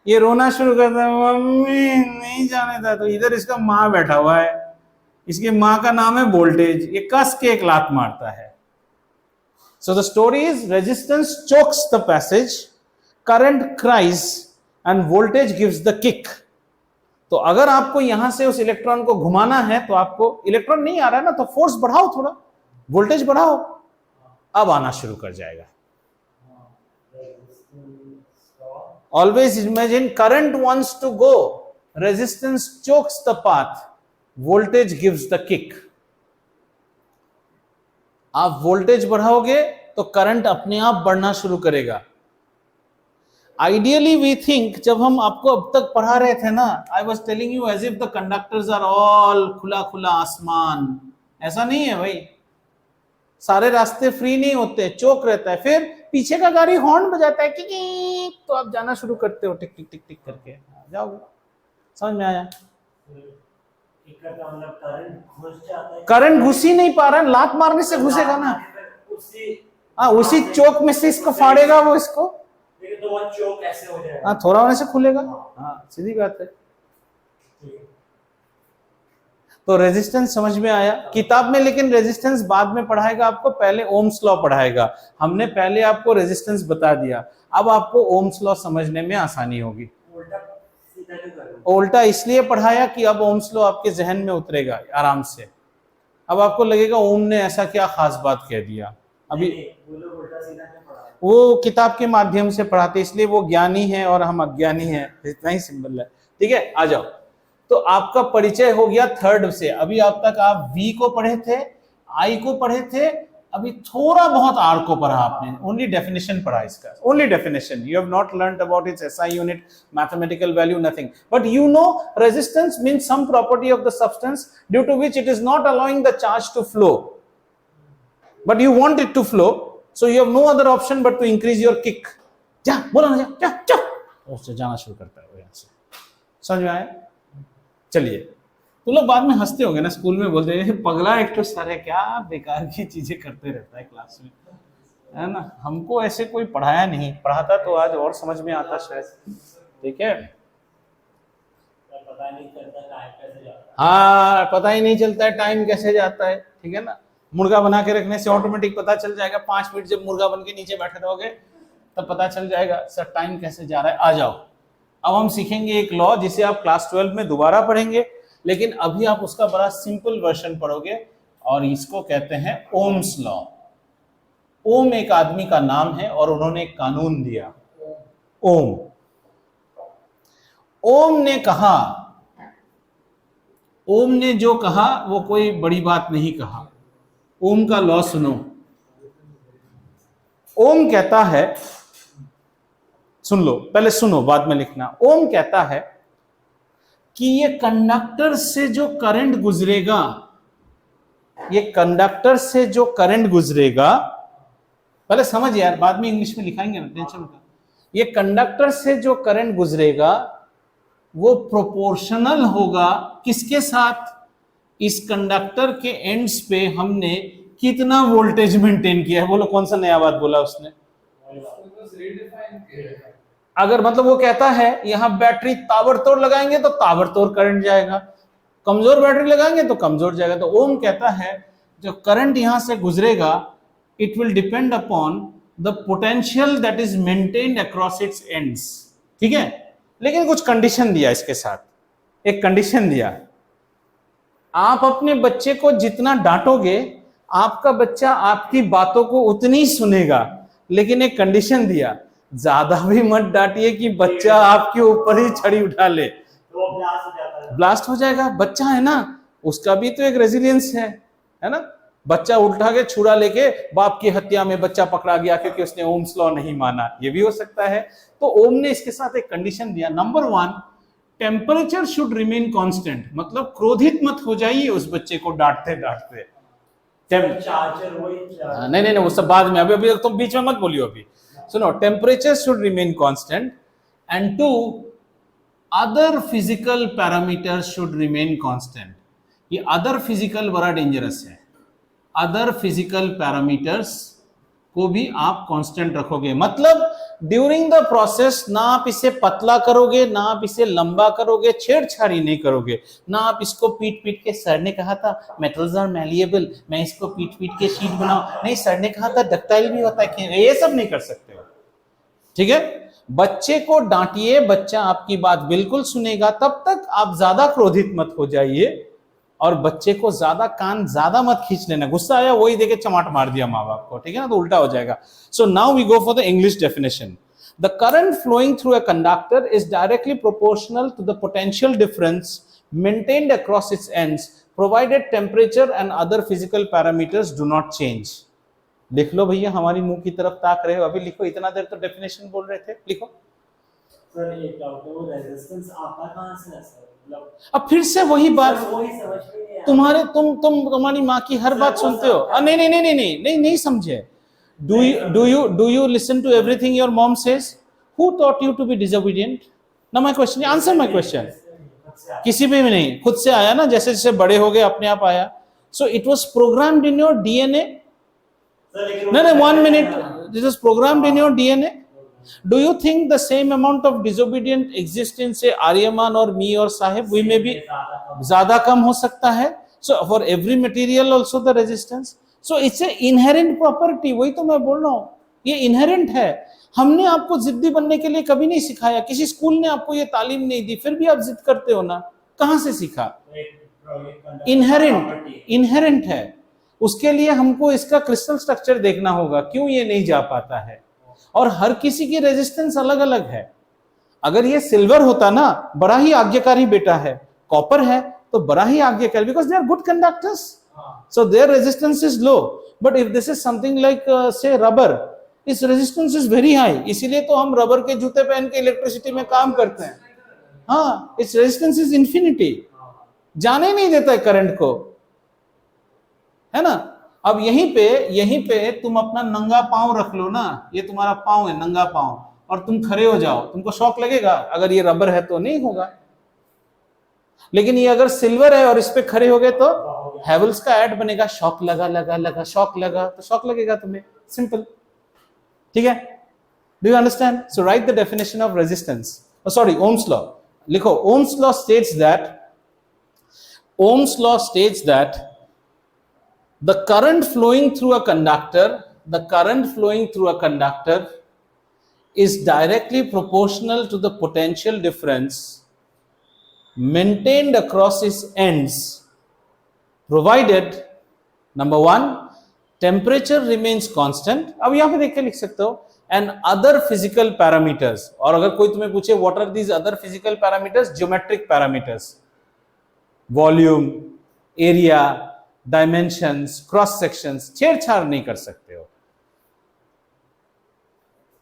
ये रोना शुरू करता है, मम्मी नहीं जाने था. तो इधर इसका माँ बैठा हुआ है, इसकी माँ का नाम है वोल्टेज. ये कस के एक लात मारता है. So the story is resistance chokes the passage, current cries end voltage gives the kick. तो अगर आपको यहां से उस इलेक्ट्रॉन को घुमाना है तो आपको इलेक्ट्रॉन नहीं आ रहा है ना, तो फोर्स बढ़ाओ, थोड़ा वोल्टेज बढ़ाओ, अब आना शुरू कर जाएगा। Always imagine current wants to go, resistance chokes the path, voltage gives the kick. आप वोल्टेज बढ़ाओगे तो करंट अपने आप बढ़ना शुरू करेगा। आइडियली वी थिंक, जब हम आपको अब तक पढ़ा रहे थे ना, I was telling you as if the conductors are all खुला खुला आसमान। ऐसा नहीं है भाई, सारे रास्ते फ्री नहीं होते, चौक रहता है, फिर पीछे का गाड़ी हॉर्न बजाता है कि तो आप जाना शुरू करते हो टिक टिक टिक टिक करके, जाओगे। समझ में आया? मतलब करंट घुस जाता है, करंट घुस ही नहीं पा रहा है, लात मारने से घुसेगा ना। हाँ, उसी चौक में से इसको फाड़ेगा वो इसको, तो वो चौक ऐसे हो जाएगा। हाँ, थोड़ा होने से खुलेगा। हाँ, सीधी बात है। तो रेजिस्टेंस समझ में आया किताब में, लेकिन रेजिस्टेंस बाद में पढ़ाएगा आपको, पहले ओम्स लॉ पढ़ाएगा। हमने पहले आपको रेजिस्टेंस बता दिया, अब आपको ओम्स लॉ समझने में आसानी होगी। उल्टा इसलिए पढ़ाया कि अब ओम्स लॉ आपके जहन में उतरेगा आराम से। अब आपको लगेगा ओम ने ऐसा क्या खास बात कह दिया। अभी वो किताब के माध्यम से पढ़ाते, इसलिए वो ज्ञानी है और हम अज्ञानी हैं, इतना ही सिंपल है। ठीक है, आ जाओ। तो आपका परिचय हो गया थर्ड से। अभी अब तक आप V को पढ़े थे, I को पढ़े थे, अभी थोड़ा बहुत R को पढ़ा आपने, ओनली डेफिनेशन पढ़ा इसका, only definition. You have not learned about its SI unit, mathematical value, nothing, but you know resistance means some property of the substance due to which it is not allowing the charge to flow, but you want it to flow, so you have no other option but to increase your kick. जा, बोला ना, जा जा जा, उससे जाना शुरू करता है वो यहाँ से। समझ में आया? चलिए, तो लोग बाद में हंसते होंगे ना, स्कूल में बोलते हैं पगला एक तो सर है, क्या बेकार की चीजें करते रहता है क्लास में, है ना। हमको ऐसे कोई पढ़ाया नहीं, पढ़ाता तो आज और समझ में आता शायद। ठीक है, पता नहीं चलता टाइम कैसे जाता है। हाँ, पता ही नहीं चलता है टाइम कैसे जाता है। ठीक है ना, मुर्गा बना के रखने से ऑटोमेटिक पता चल जाएगा, 5 मिनट जब मुर्गा बन के नीचे बैठे रहोगे तब पता चल जाएगा सर टाइम कैसे जा रहा है। आ जाओ, अब हम सीखेंगे एक लॉ जिसे आप क्लास 12 में दोबारा पढ़ेंगे, लेकिन अभी आप उसका बड़ा सिंपल वर्जन पढ़ोगे, और इसको कहते हैं ओम्स लॉ। ओम एक आदमी का नाम है और उन्होंने एक कानून दिया, ओम। ओम ने कहा, ओम ने जो कहा वो कोई बड़ी बात नहीं कहा। ओम का लॉ सुनो। ओम कहता है, सुन लो, पहले सुनो बाद में लिखना। ओम कहता है कि ये कंडक्टर से जो करंट गुजरेगा, ये कंडक्टर से जो करंट गुजरेगा, पहले समझ यार, बाद में इंग्लिश में लिखाएंगे ना, टेंशन मत। ये कंडक्टर से जो करंट गुजरेगा वो प्रोपोर्शनल होगा किसके साथ? इस कंडक्टर के एंड्स पे हमने कितना वोल्टेज मेंटेन किया है। बोलो कौन सा नया बात बोला उसने? अगर मतलब वो कहता है यहां बैटरी ताबड़तोड़ लगाएंगे तो ताबड़तोड़ करंट जाएगा, कमजोर बैटरी लगाएंगे तो कमजोर जाएगा। तो ओम कहता है जो करंट यहां से गुजरेगा, it will depend upon the potential that is maintained across its ends. ठीक है, लेकिन कुछ कंडीशन दिया इसके साथ, एक कंडीशन दिया, आप अपने बच्चे को जितना डांटोगे आपका बच्चा आपकी बातों को उतनी ही सुनेगा, लेकिन एक कंडीशन दिया, ज्यादा भी मत डांटिए कि बच्चा आपके ऊपर ही छड़ी उठा ले, तो ब्लास्ट हो जाता है। ब्लास्ट हो जाएगा। बच्चा है ना, उसका भी तो एक रेजिलियंस है ना। बच्चा उठा के छुरा लेके बाप की हत्या में बच्चा पकड़ा गया क्योंकि उसने ओम्स लॉ नहीं माना, ये भी हो सकता है। तो ओम ने इसके साथ एक कंडीशन दिया, number 1, temperature should remain constant, मतलब क्रोधित मत हो जाइए उस बच्चे को डांटते डांटते। चार्जर वही नहीं नहीं नहीं, वो सब बाद में, अभी अभी तुम बीच में मत बोलियो। अभी सुनो, temperature should remain constant and 2, other physical parameters should remain constant. ये अदर फिजिकल बड़ा डेंजरस है। अदर फिजिकल पैरामीटर्स को भी आप कांस्टेंट रखोगे, मतलब ड्यूरिंग द प्रोसेस ना आप इसे पतला करोगे, ना आप इसे लंबा करोगे, छेड़छाड़ी नहीं करोगे, ना आप इसको पीट पीट के, सर ने कहा था मेटल्स आर मैलिएबल, मैं इसको पीट पीट के शीट बनाऊं, नहीं सर ने कहा था डक्टाइल भी होता है, ये सब नहीं कर सकते हो। ठीक है, बच्चे को डांटिए, बच्चा आपकी बात बिल्कुल सुनेगा, तब तक आप ज्यादा क्रोधित मत हो जाइए और बच्चे को ज्यादा मत खींच लेना। गुस्सा आया वही देके चमाट मार दिया माँ बाप को, ठीक है ना, तो उल्टा हो जाएगा। So now we go for the English definition. The current flowing through a conductor is directly proportional to the potential difference maintained across its ends provided temperature and other physical parameters do not change. लिख लो भैया, हमारी मुंह की तरफ ताक रहे हो, अभी लिखो, इतना देर तो डेफिनेशन बोल रहे थे, लिखो। सर एक डाउट है, वो रेजिस्टेंस आता कहां से है सर? मतलब अब फिर से वही बात, वही समझ में नहीं आया। तुम्हारी माँ की हर बात सुनते हो। नहीं समझे। Do you listen to everything your mom says? Who taught you to be disobedient? Now my question, answer my question. किसी भी नहीं, खुद से आया ना, जैसे जैसे बड़े हो गए अपने आप आया। So it was programmed in your DNA. No, 1 minute. This is programmed in your DNA. Do you think the same amount of disobedient exists in say Aryaman or me or Sahib? We may be ज्यादा कम हो सकता है। So for every material also the resistance. So it's a inherent property. वही तो मैं बोल रहा हूँ, ये inherent है। हमने आपको जिद्दी बनने के लिए कभी नहीं सिखाया, किसी स्कूल ने आपको ये तालीम नहीं दी, फिर भी आप जिद करते हो ना, कहां से सीखा? इनहेरेंट है। उसके लिए हमको इसका क्रिस्टल स्ट्रक्चर देखना होगा, क्यों ये नहीं जा पाता है। और हर किसी की रेजिस्टेंस अलग अलग है। अगर ये सिल्वर होता ना, बड़ा ही आज्ञाकारी बेटा है, कॉपर है तो बड़ा ही आज्ञाकारी, because they are good conductors, so their resistance is low. But if this is something like say rubber, इस रेजिस्टेंस इज वेरी हाई, इसीलिए तो हम रबर के जूते पहन के इलेक्ट्रिसिटी में काम करते हैं। हाँ, इट्स रेजिस्टेंस इज इंफिनिटी, जाने नहीं देता है करंट को, है ना। अब यहीं पे तुम अपना नंगा पांव रख लो ना, ये तुम्हारा पांव है, नंगा पांव, और तुम खड़े हो जाओ, तुमको शॉक लगेगा? अगर ये रबर है तो नहीं होगा। लेकिन ये अगर सिल्वर है और इस पे खड़े हो गए तो हैवल्स का ऐड बनेगा, शॉक लगा, शॉक लगा, तो शॉक लगेगा तुम्हें, सिंपल, ठीक है। Do you understand? So write the definition of resistance, sorry, Ohm's law लिखो। Ohm's law states that the current flowing through a conductor is directly proportional to the potential difference maintained across its ends, provided number 1 temperature remains constant, अब यहां पे देख के लिख सकते हो, and other physical parameters। और अगर कोई तुम्हें पूछे what are these other physical parameters, geometric parameters, volume, area, dimensions, cross sections, छेड़छाड़ नहीं कर सकते हो।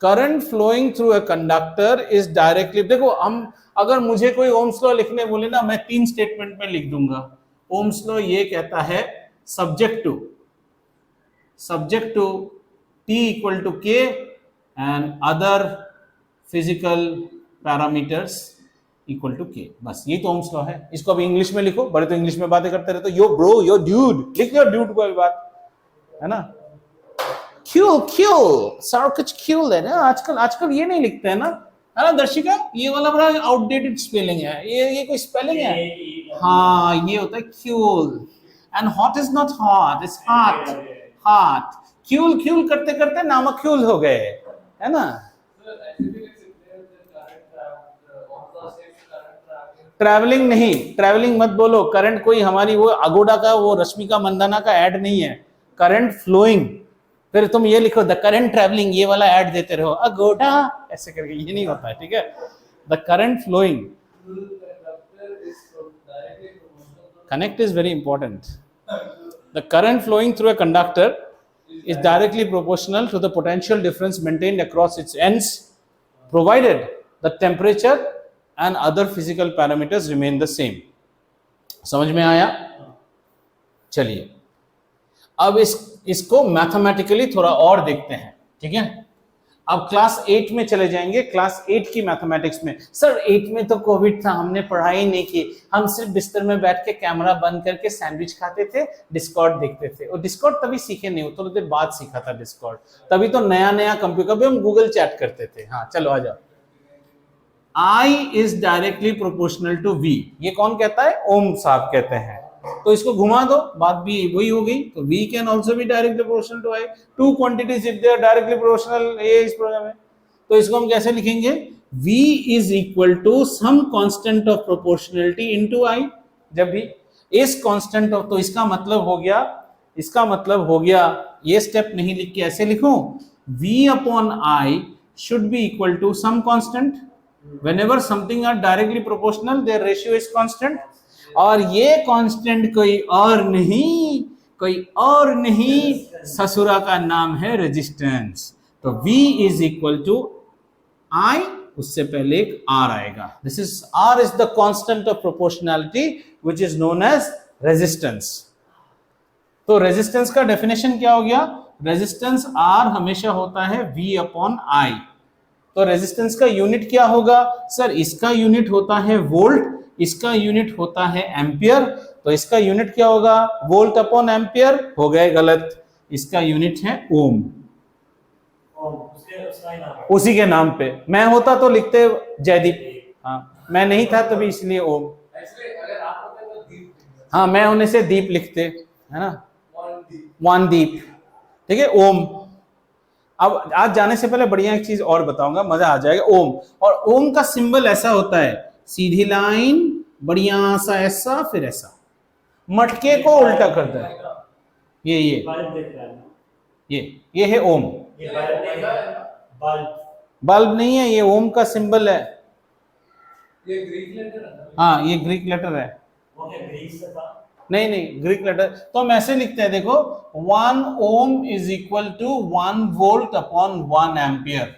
Current flowing through a conductor is directly, देखो हम अगर मुझे कोई ओम्स लॉ लिखने बोले ना, मैं 3 स्टेटमेंट में लिख दूंगा। ओम्स लॉ ये कहता है subject to T equal to K and other physical parameters equal to K, बस ये तो ओम्स लॉ है। इसको अभी इंग्लिश में लिखो, बड़े तो इंग्लिश में बातें करते रहते, यो ब्रो, यो ड्यूड, लिख लो ड्यूड को, बात है ना। सर कुछ क्यूल है ना, आजकल ये नहीं लिखते हैं ना, है ना दर्शिका, ये वाला बड़ा आउटडेटेड स्पेलिंग है, ये कोई स्पेलिंग है। हाँ, ये होता है cool, and hot is not hot, it's hot. Cool करते करते नामक्यूल हो गए, है ना। ट्रैवलिंग मत बोलो, करंट कोई हमारी वो अगोडा का, वो रश्मिका मंदाना का ऐड नहीं है, करंट फ्लोइंग। फिर तुम ये लिखो द करंट ट्रैवलिंग, ये वाला ऐड देते रहो अगोडा ऐसे करके, ये नहीं होता है, ठीक है। The current flowing, connect is very important. The current flowing through a conductor is directly proportional to the potential difference maintained across its ends, provided the temperature and other physical parameters remain the same। समझ में आया? चलिए अब इसको mathematically थोड़ा और देखते हैं, ठीक है। अब क्लास 8 में चले जाएंगे, क्लास 8 की मैथमेटिक्स में। सर 8 में तो कोविड था, हमने पढ़ाई नहीं की, हम सिर्फ बिस्तर में बैठ के कैमरा बंद करके सैंडविच खाते थे, डिस्कॉर्ड देखते थे। और डिस्कॉर्ड तभी सीखे नहीं, थोड़ी देर बाद सीखा था डिस्कॉर्ड, तभी तो नया कंप्यूटर, कभी हम गूगल चैट करते थे। हाँ चलो आ जाओ। I is directly proportional to V, ये कौन कहता है? ओम साहब कहते हैं। तो इसको घुमा दो, बात भी वही हो गई। तो V can also be directly proportional to I। Two quantities if they are directly proportional, ये इस प्रोग्राम में तो इसको हम कैसे लिखेंगे, V is equal to some constant of proportionality into I। जब भी इस कांस्टेंट ऑफ, तो इसका मतलब हो गया ये स्टेप नहीं लिख के ऐसे लिखूं, V upon I should be equal to some constant. Whenever something are directly proportional, their ratio is constant. और ये कांस्टेंट कोई और नहीं ससुरा का नाम है रेजिस्टेंस। तो V is equal to I, उससे पहले एक R आएगा। This is R is the constant of proportionality which is known as resistance. तो रेजिस्टेंस का डेफिनेशन क्या हो गया, रेजिस्टेंस R हमेशा होता है V अपॉन I। तो रेजिस्टेंस का यूनिट क्या होगा सर, इसका यूनिट होता है वोल्ट, इसका यूनिट होता है एम्पियर। तो इसका यूनिट क्या होगा, वोल्ट अपॉन एम्पियर, हो गए गलत, इसका यूनिट है ओम। उसी के नाम पे, मैं होता तो लिखते जयदीप, हाँ मैं नहीं था तभी इसलिए ओम। अगर आप होते तो दीप, हाँ मैं होने से दीप लिखते, है ना, वानदीप, ठीक है ओम। अब आज जाने से पहले बढ़िया एक चीज और बताऊंगा, मजा आ जाएगा। ओम, और ओम का सिंबल ऐसा होता है, सीधी लाइन, बढ़िया सा ऐसा, फिर ऐसा, मटके को उल्टा करता है, ये है ओम। बल्ब नहीं है, ये ओम का सिंबल है। ये ग्रीक लेटर है। हाँ ये ग्रीक लेटर है। नहीं ग्रीक लेटर, तो हम ऐसे लिखते हैं, देखो 1 ohm is equal to 1 volt upon 1 ampere.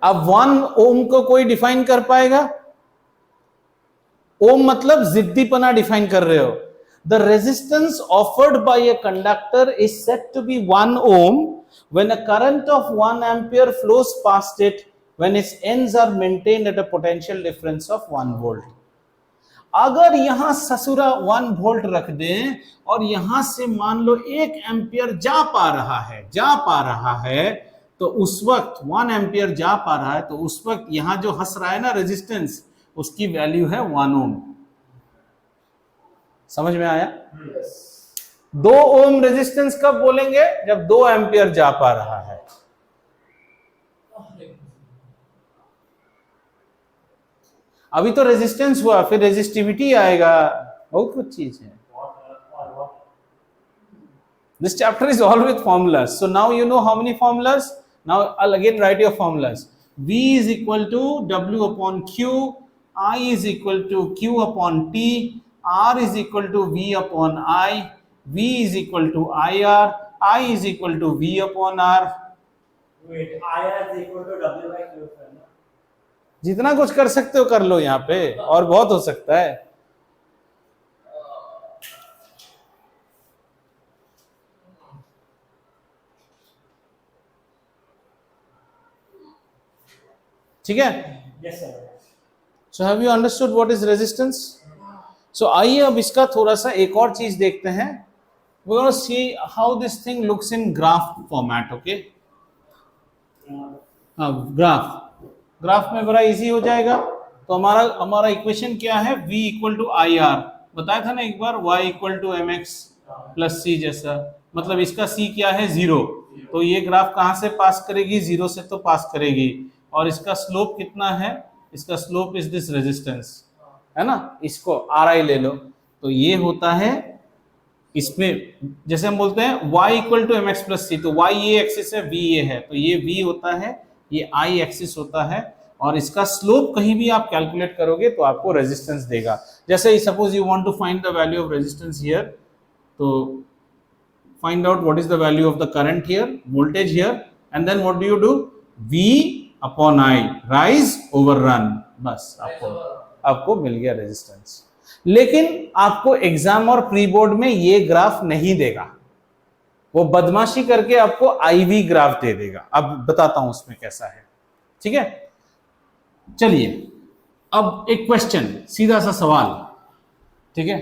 अब 1 ओम को कोई डिफाइन कर पाएगा? ओम मतलब जिद्दीपना डिफाइन कर रहे हो। The resistance offered by a conductor is said to be 1 ohm when a current of 1 ampere flows past it when its ends are maintained at a potential difference of 1 volt। अगर यहां ससुरा 1 volt रख दें और यहां से मान लो 1 ampere जा पा रहा है, तो उस वक्त 1 एम्पियर जा पा रहा है, तो उस वक्त यहां जो हंस रहा है ना रेजिस्टेंस, उसकी वैल्यू है 1 ओम। समझ में आया? 2 ओम रेजिस्टेंस कब बोलेंगे, जब 2 एम्पियर जा पा रहा है। अभी तो रेजिस्टेंस हुआ, फिर रेजिस्टिविटी आएगा, बहुत कुछ चीज है। This chapter is all with formulas. So now you know how many formulas? Now I'll again write your formulas. V is equal to W upon Q, I is equal to Q upon T, R is equal to V upon I, V is equal to IR, I is equal to V upon R. Wait, IR is equal to W by Q, sir. जितना कुछ कर सकते हो कर लो यहाँ पे, और बहुत हो सकता है। ठीक है? Yes, sir. So have you understood what is resistance? So आइए अब इसका थोड़ा सा एक और चीज देखते हैं। We're going to see how this thing looks in graph format, okay? Graph में बड़ा इजी हो जाएगा। तो हमारा इक्वेशन क्या है, v equal to I R, बताया था ना एक बार, y equal to M X plus C जैसा, मतलब इसका c क्या है 0, तो ये ग्राफ कहाँ से पास करेगी, 0 से तो पास करेगी। और इसका स्लोप कितना है, इसका स्लोप इज दिस रेजिस्टेंस, है ना, इसको RI ले लो। तो ये होता है, इसमें जैसे हम बोलते हैं y equal to M X plus C, तो y ये एक्सिस है, v ये है, तो ये v होता है, ये I एक्सिस होता है, और इसका स्लोप कहीं भी आप कैलकुलेट करोगे तो आपको रेजिस्टेंस देगा। जैसे suppose you want to find the value of resistance here, तो find out what is the value of the current here, voltage here, and then what do you do, v upon I, rise over run, बस आपको मिल गया resistance. लेकिन आपको exam और pre board में ये graph नहीं देगा, वो बदमाशी करके आपको IV ग्राफ दे देगा। अब बताता हूं उसमें कैसा है, ठीक है? चलिए अब एक क्वेश्चन, सीधा सा सवाल, ठीक है?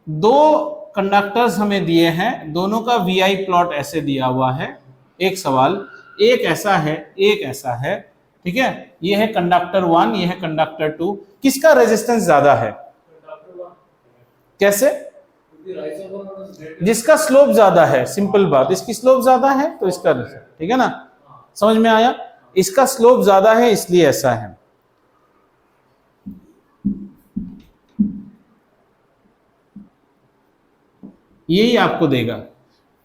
2 कंडक्टर्स हमें दिए हैं, दोनों का VI प्लॉट ऐसे दिया हुआ है। एक सवाल, एक ऐसा है, एक ऐसा है, ठीक है? ये है कंडक्टर 1, ये है कंडक्टर 2, किसका रेजिस्टेंस ज्यादा है? कैसे? The isochronous is greater. जिसका स्लोप ज्यादा है, सिंपल बात, इसकी स्लोप ज्यादा है तो इसका, ठीक है ना, समझ में आया, इसका स्लोप ज्यादा है इसलिए ऐसा है। यही आपको देगा।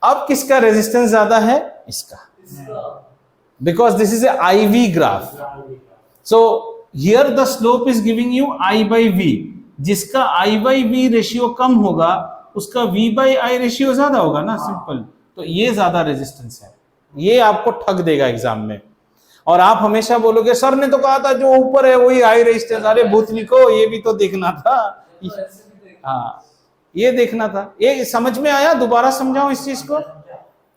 अब किसका रेजिस्टेंस ज्यादा है, इसका, because this is a IV graph. So here the slope is giving you I by V. जिसका I by V रेशियो कम होगा उसका V by I रेशियो ज्यादा होगा ना, सिंपल। तो ये ज्यादा रेजिस्टेंस है, ये आपको ठग देगा एग्जाम में। और आप हमेशा बोलोगे सर ने तो कहा था जो ऊपर है वही हाई रेजिस्टेंस, अरे भूतनी को ये भी तो देखना था। हाँ, ये देखना था। ये समझ में आया? दोबारा समझाऊं इस चीज को?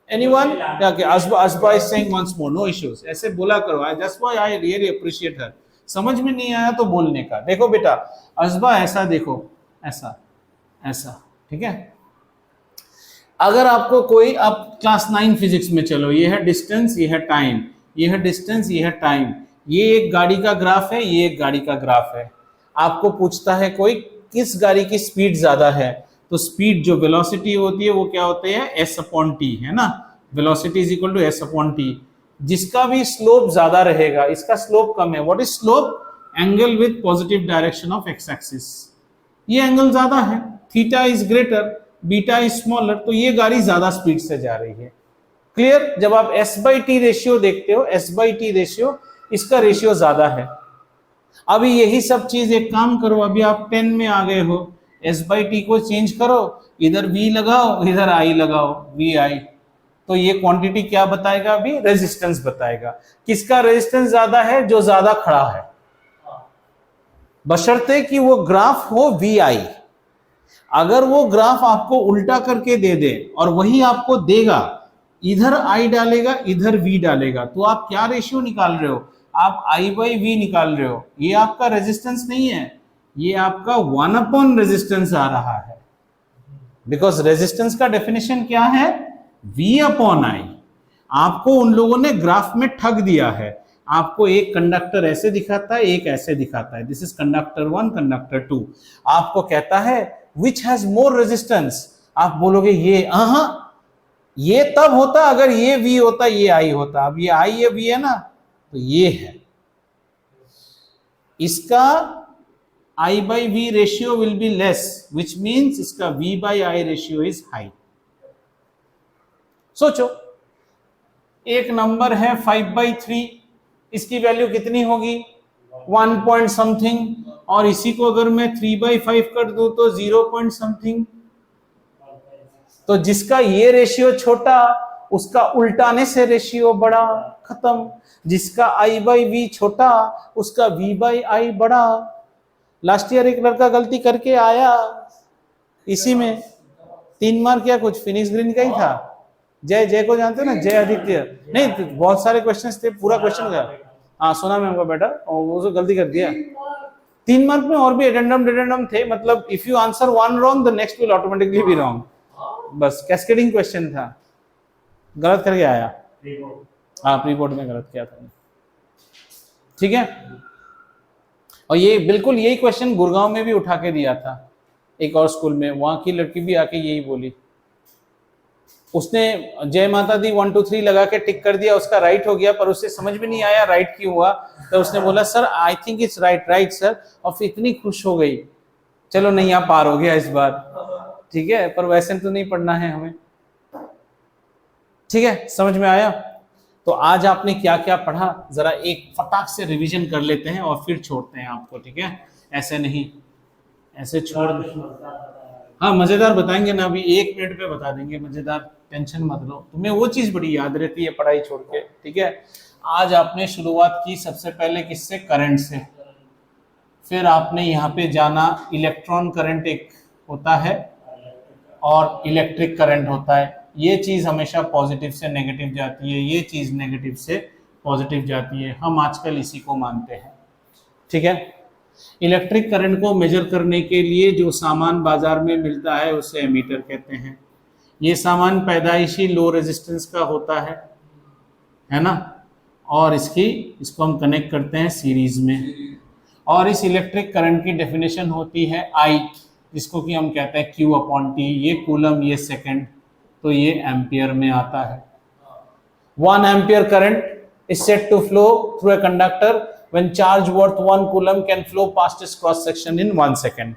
Anyone? Okay, Asba is saying once more, no issues. ऐसे बोला करो, that's why I really appreciate her. समझ में नहीं आया तो बोलने का। देखो बेटा, असबा ऐसा देखो, ऐसा ऐसा, ठीक है। अगर आपको कोई, आप क्लास 9 फिजिक्स में चलो, ये है डिस्टेंस, ये है टाइम, ये है डिस्टेंस, ये है टाइम, ये एक गाड़ी का ग्राफ है, ये एक गाड़ी का ग्राफ है। आपको पूछता है कोई किस गाड़ी की स्पीड ज्यादा है, तो स्पीड जो वेलोसिटी होती है वो क्या होती है, s/t, है ना। Velocity is equal to s/t। जिसका भी स्लोप ज्यादा रहेगा, इसका स्लोप कम है, what is slope, angle with positive direction of x axis, ये एंगल ज्यादा है, theta is greater, beta is smaller, तो ये गाड़ी ज्यादा स्पीड से जा रही है। क्लियर? जब आप s/t रेशियो देखते हो, s/t रेशियो, इसका रेशियो ज्यादा है। अभी यही सब चीज, एक काम करो, अभी आप 10 में आ गए हो, s/t को चेंज करो, इधर v लगाओ, इधर i लगाओ, vi, तो ये क्वांटिटी क्या बताएगा, अभी रेजिस्टेंस बताएगा। किसका रेजिस्टेंस ज्यादा है, जो ज्यादा खड़ा है, बशर्ते कि वो ग्राफ हो vi। अगर वो ग्राफ आपको उल्टा करके दे दे और वही आपको देगा, इधर i डालेगा, इधर v डालेगा, तो आप क्या रेशियो निकाल रहे हो, आप i by v निकाल रहे हो। ये आपका रेजिस्टेंस नहीं है, ये आपका 1 रेजिस्टेंस आ रहा है, बिकॉज रेजिस्टेंस का डेफिनेशन क्या है, v/i। आपको उन लोगों ने ग्राफ में ठग दिया है, आपको एक कंडक्टर ऐसे दिखाता है, एक ऐसे दिखाता है, दिस इज कंडक्टर 1, कंडक्टर 2। आपको कहता है विच हैज मोर रेजिस्टेंस, आप बोलोगे ये तब होता अगर ये v होता, ये i होता। अब ये i ये v है ना, तो ये है, इसका I by V ratio will be less, which means इसका V by I ratio is high। सोचो, एक नंबर है 5/3, इसकी वैल्यू कितनी होगी, 1 point something, और इसी को अगर मैं 3/5 कर दूं तो 0 point something। तो जिसका ये रेशियो छोटा, उसका उल्टाने से रेशियो बड़ा, खत्म। जिसका I by V छोटा, उसका V by I बड़ा। लास्ट ईयर एक लड़का गलती करके आया इसी में, 3 मार्क या कुछ, फिनिक्स ग्रीन का ही था। जय को जानते हो ना, जय आदित्य, नहीं तो बहुत सारे क्वेश्चंस थे, पूरा क्वेश्चन था। हाँ सुना मैम का बेटा, और वो जो गलती कर दिया 3 मार्क में, और भी एडेंडम थे, मतलब if you answer 1 wrong the next will automatically be wrong, बस कैस्केडिंग क्वेश्चन था, गलत करके आया। हाँ प्री बोर्ड में गलत किया था, ठीक है। और ये बिल्कुल यही क्वेश्चन गुड़गांव में भी उठा के दिया था एक और स्कूल में, वहां की लड़की भी आके यही बोली, उसने जय माता दी 1 2 3 लगा के टिक कर दिया, उसका राइट हो गया, पर उसे समझ में नहीं आया राइट क्यों हुआ, तो उसने बोला sir I think it's right sir, और फिर इतनी खुश हो गई, चलो नहीं यहाँ पार हो गया इस बार, ठीक है, पर वैसे तो नहीं पढ़ना है हमें, ठीक है, समझ में आया। तो आज आपने क्या क्या पढ़ा, जरा एक फटाक से रिवीजन कर लेते हैं और फिर छोड़ते हैं आपको, ठीक है, ऐसे नहीं, ऐसे छोड़, हाँ मजेदार बताएंगे ना, अभी 1 मिनट पे बता देंगे मजेदार, टेंशन मत लो, तुम्हें वो चीज बड़ी याद रहती है पढ़ाई छोड़ के, ठीक है। आज आपने शुरुआत की सबसे पहले किससे, करंट से, फिर आपने यहाँ पे जाना, इलेक्ट्रॉन करंट एक होता है और इलेक्ट्रिक करंट होता है, ये चीज हमेशा पॉजिटिव से नेगेटिव जाती है, ये चीज नेगेटिव से पॉजिटिव जाती है, हम आजकल इसी को मानते हैं, ठीक है। इलेक्ट्रिक करंट को मेजर करने के लिए जो सामान बाजार में मिलता है उसे एमीटर कहते हैं। ये सामान पैदाइशी लो रेजिस्टेंस का होता है ना, और इसको हम कनेक्ट करते हैं सीरीज में, और इस इलेक्ट्रिक करंट की डेफिनेशन होती है I, जिसको कि हम कहते हैं Q/T, ये कूलम, ये सेकंड, तो ये एम्पियर में आता है। 1 ampere current is said to flow through a conductor when charge worth 1 coulomb can flow past its cross section in 1 second।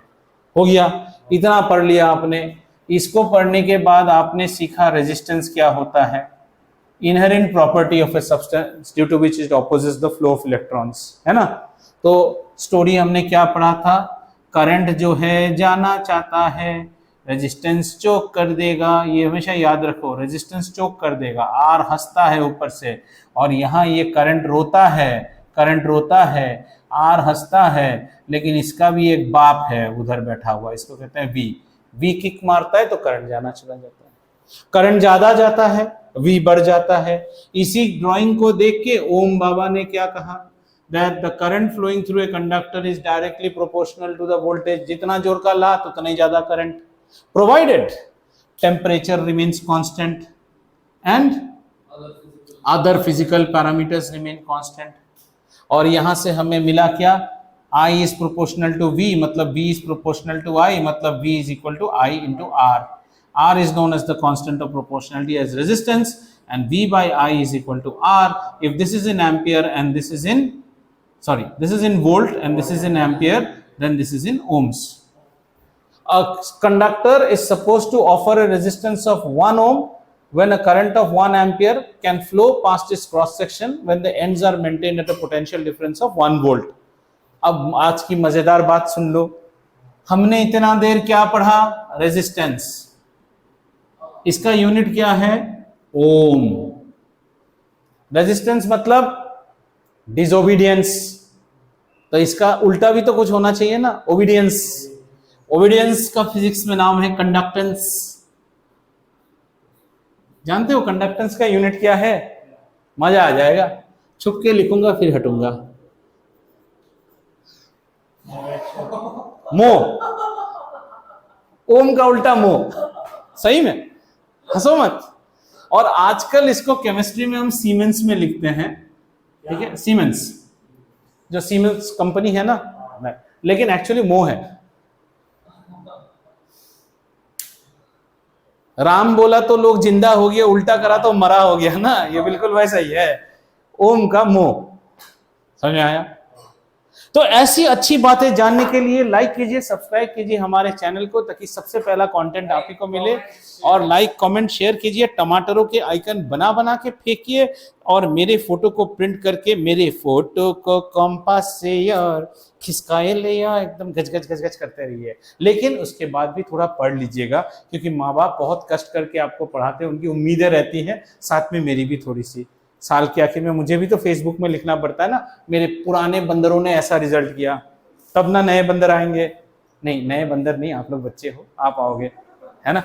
हो गया, इतना पढ़ लिया आपने। इसको पढ़ने के बाद आपने सीखा रेजिस्टेंस क्या होता है, inherent property of a substance due to which it opposes the flow of electrons, है ना। तो स्टोरी हमने क्या पढ़ा था, करंट जो है जाना चाहता है, रेजिस्टेंस चोक कर देगा, ये हमेशा याद रखो, रेजिस्टेंस चोक कर देगा, आर हंसता है ऊपर से, और यहाँ ये करंट रोता है, आर हंसता है, लेकिन इसका भी एक बाप है उधर बैठा हुआ, इसको कहते हैं वी किक मारता है तो करंट जाना चला जाता है, करंट ज्यादा जाता है, वी बढ़ जाता है। इसी ड्राइंग को देख के ओम बाबा ने क्या कहा, that the current flowing through a conductor is directly proportional to the voltage, जितना जोर का ला तो उतना ही ज्यादा current, provided temperature remains constant and other physical parameters remain constant। और यहां से हमें मिला क्या, I is proportional to V, मतलब V is proportional to I, मतलब V is equal to I into R। R is known as the constant of proportionality as resistance, and V by I is equal to R। If this is in ampere and this is in volt and this is in ampere, then this is in ohms। A conductor is supposed to offer a resistance of 1 ohm when a current of 1 ampere can flow past its cross section when the ends are maintained at a potential difference of 1 volt। अब आज की मजेदार बात सुन लो, हमने इतना देर क्या पढ़ा, resistance, इसका यूनिट क्या है, ओम। रेजिस्टेंस मतलब डिसोबीडियंस, तो इसका उल्टा भी तो कुछ होना चाहिए ना, ओबीडियंस। ओबीडियंस का फिजिक्स में नाम है कंडक्टेंस। जानते हो कंडक्टेंस का यूनिट क्या है, मजा आ जाएगा, छुप के लिखूंगा फिर हटूंगा। मो, ओम का उल्टा मो, सही में, हंसो मत। और आजकल इसको केमिस्ट्री में हम सीमेंस में लिखते हैं, ठीक है, सीमेंस, जो सीमेंस कंपनी है ना, लेकिन एक्चुअली मो है। राम बोला तो लोग जिंदा हो गया, उल्टा करा तो मरा हो गया ना, ये बिल्कुल वैसा ही है, ओम का मो। समझ में आया? तो ऐसी अच्छी बातें जानने के लिए लाइक कीजिए, सब्सक्राइब कीजिए हमारे चैनल को, ताकि सबसे पहला कंटेंट आप ही को मिले। और लाइक कमेंट शेयर कीजिए, टमाटरों के आइकन बना बना के फेंकिए, और मेरे फोटो को प्रिंट करके मेरे फोटो को कंपास से यार खिसकाए ले या एकदम गज गज गज गज करते रहिए। लेकिन उसके बाद भी थोड़ा पढ़ लीजिएगा, क्योंकि माँ बाप बहुत कष्ट करके आपको पढ़ाते हैं, उनकी उम्मीदें रहती हैं, साथ में मेरी भी थोड़ी सी। साल के आखिर में मुझे भी तो फेसबुक में लिखना पड़ता है ना, मेरे पुराने बंदरों ने ऐसा रिजल्ट किया, तब ना नए बंदर आएंगे। नहीं, नए बंदर नहीं, आप लोग बच्चे हो, आप आओगे, है ना।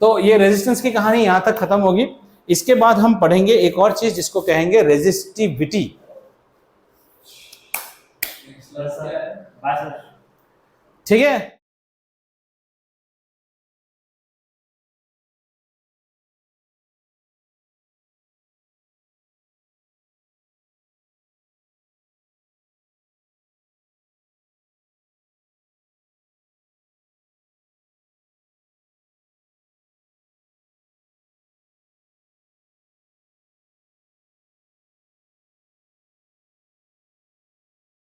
तो ये रेजिस्टेंस की कहानी यहाँ तक खत्म होगी। इसके बाद हम पढ़ेंगे एक और चीज जिसको कहेंगे रेजिस्टिविटी। ठीक है।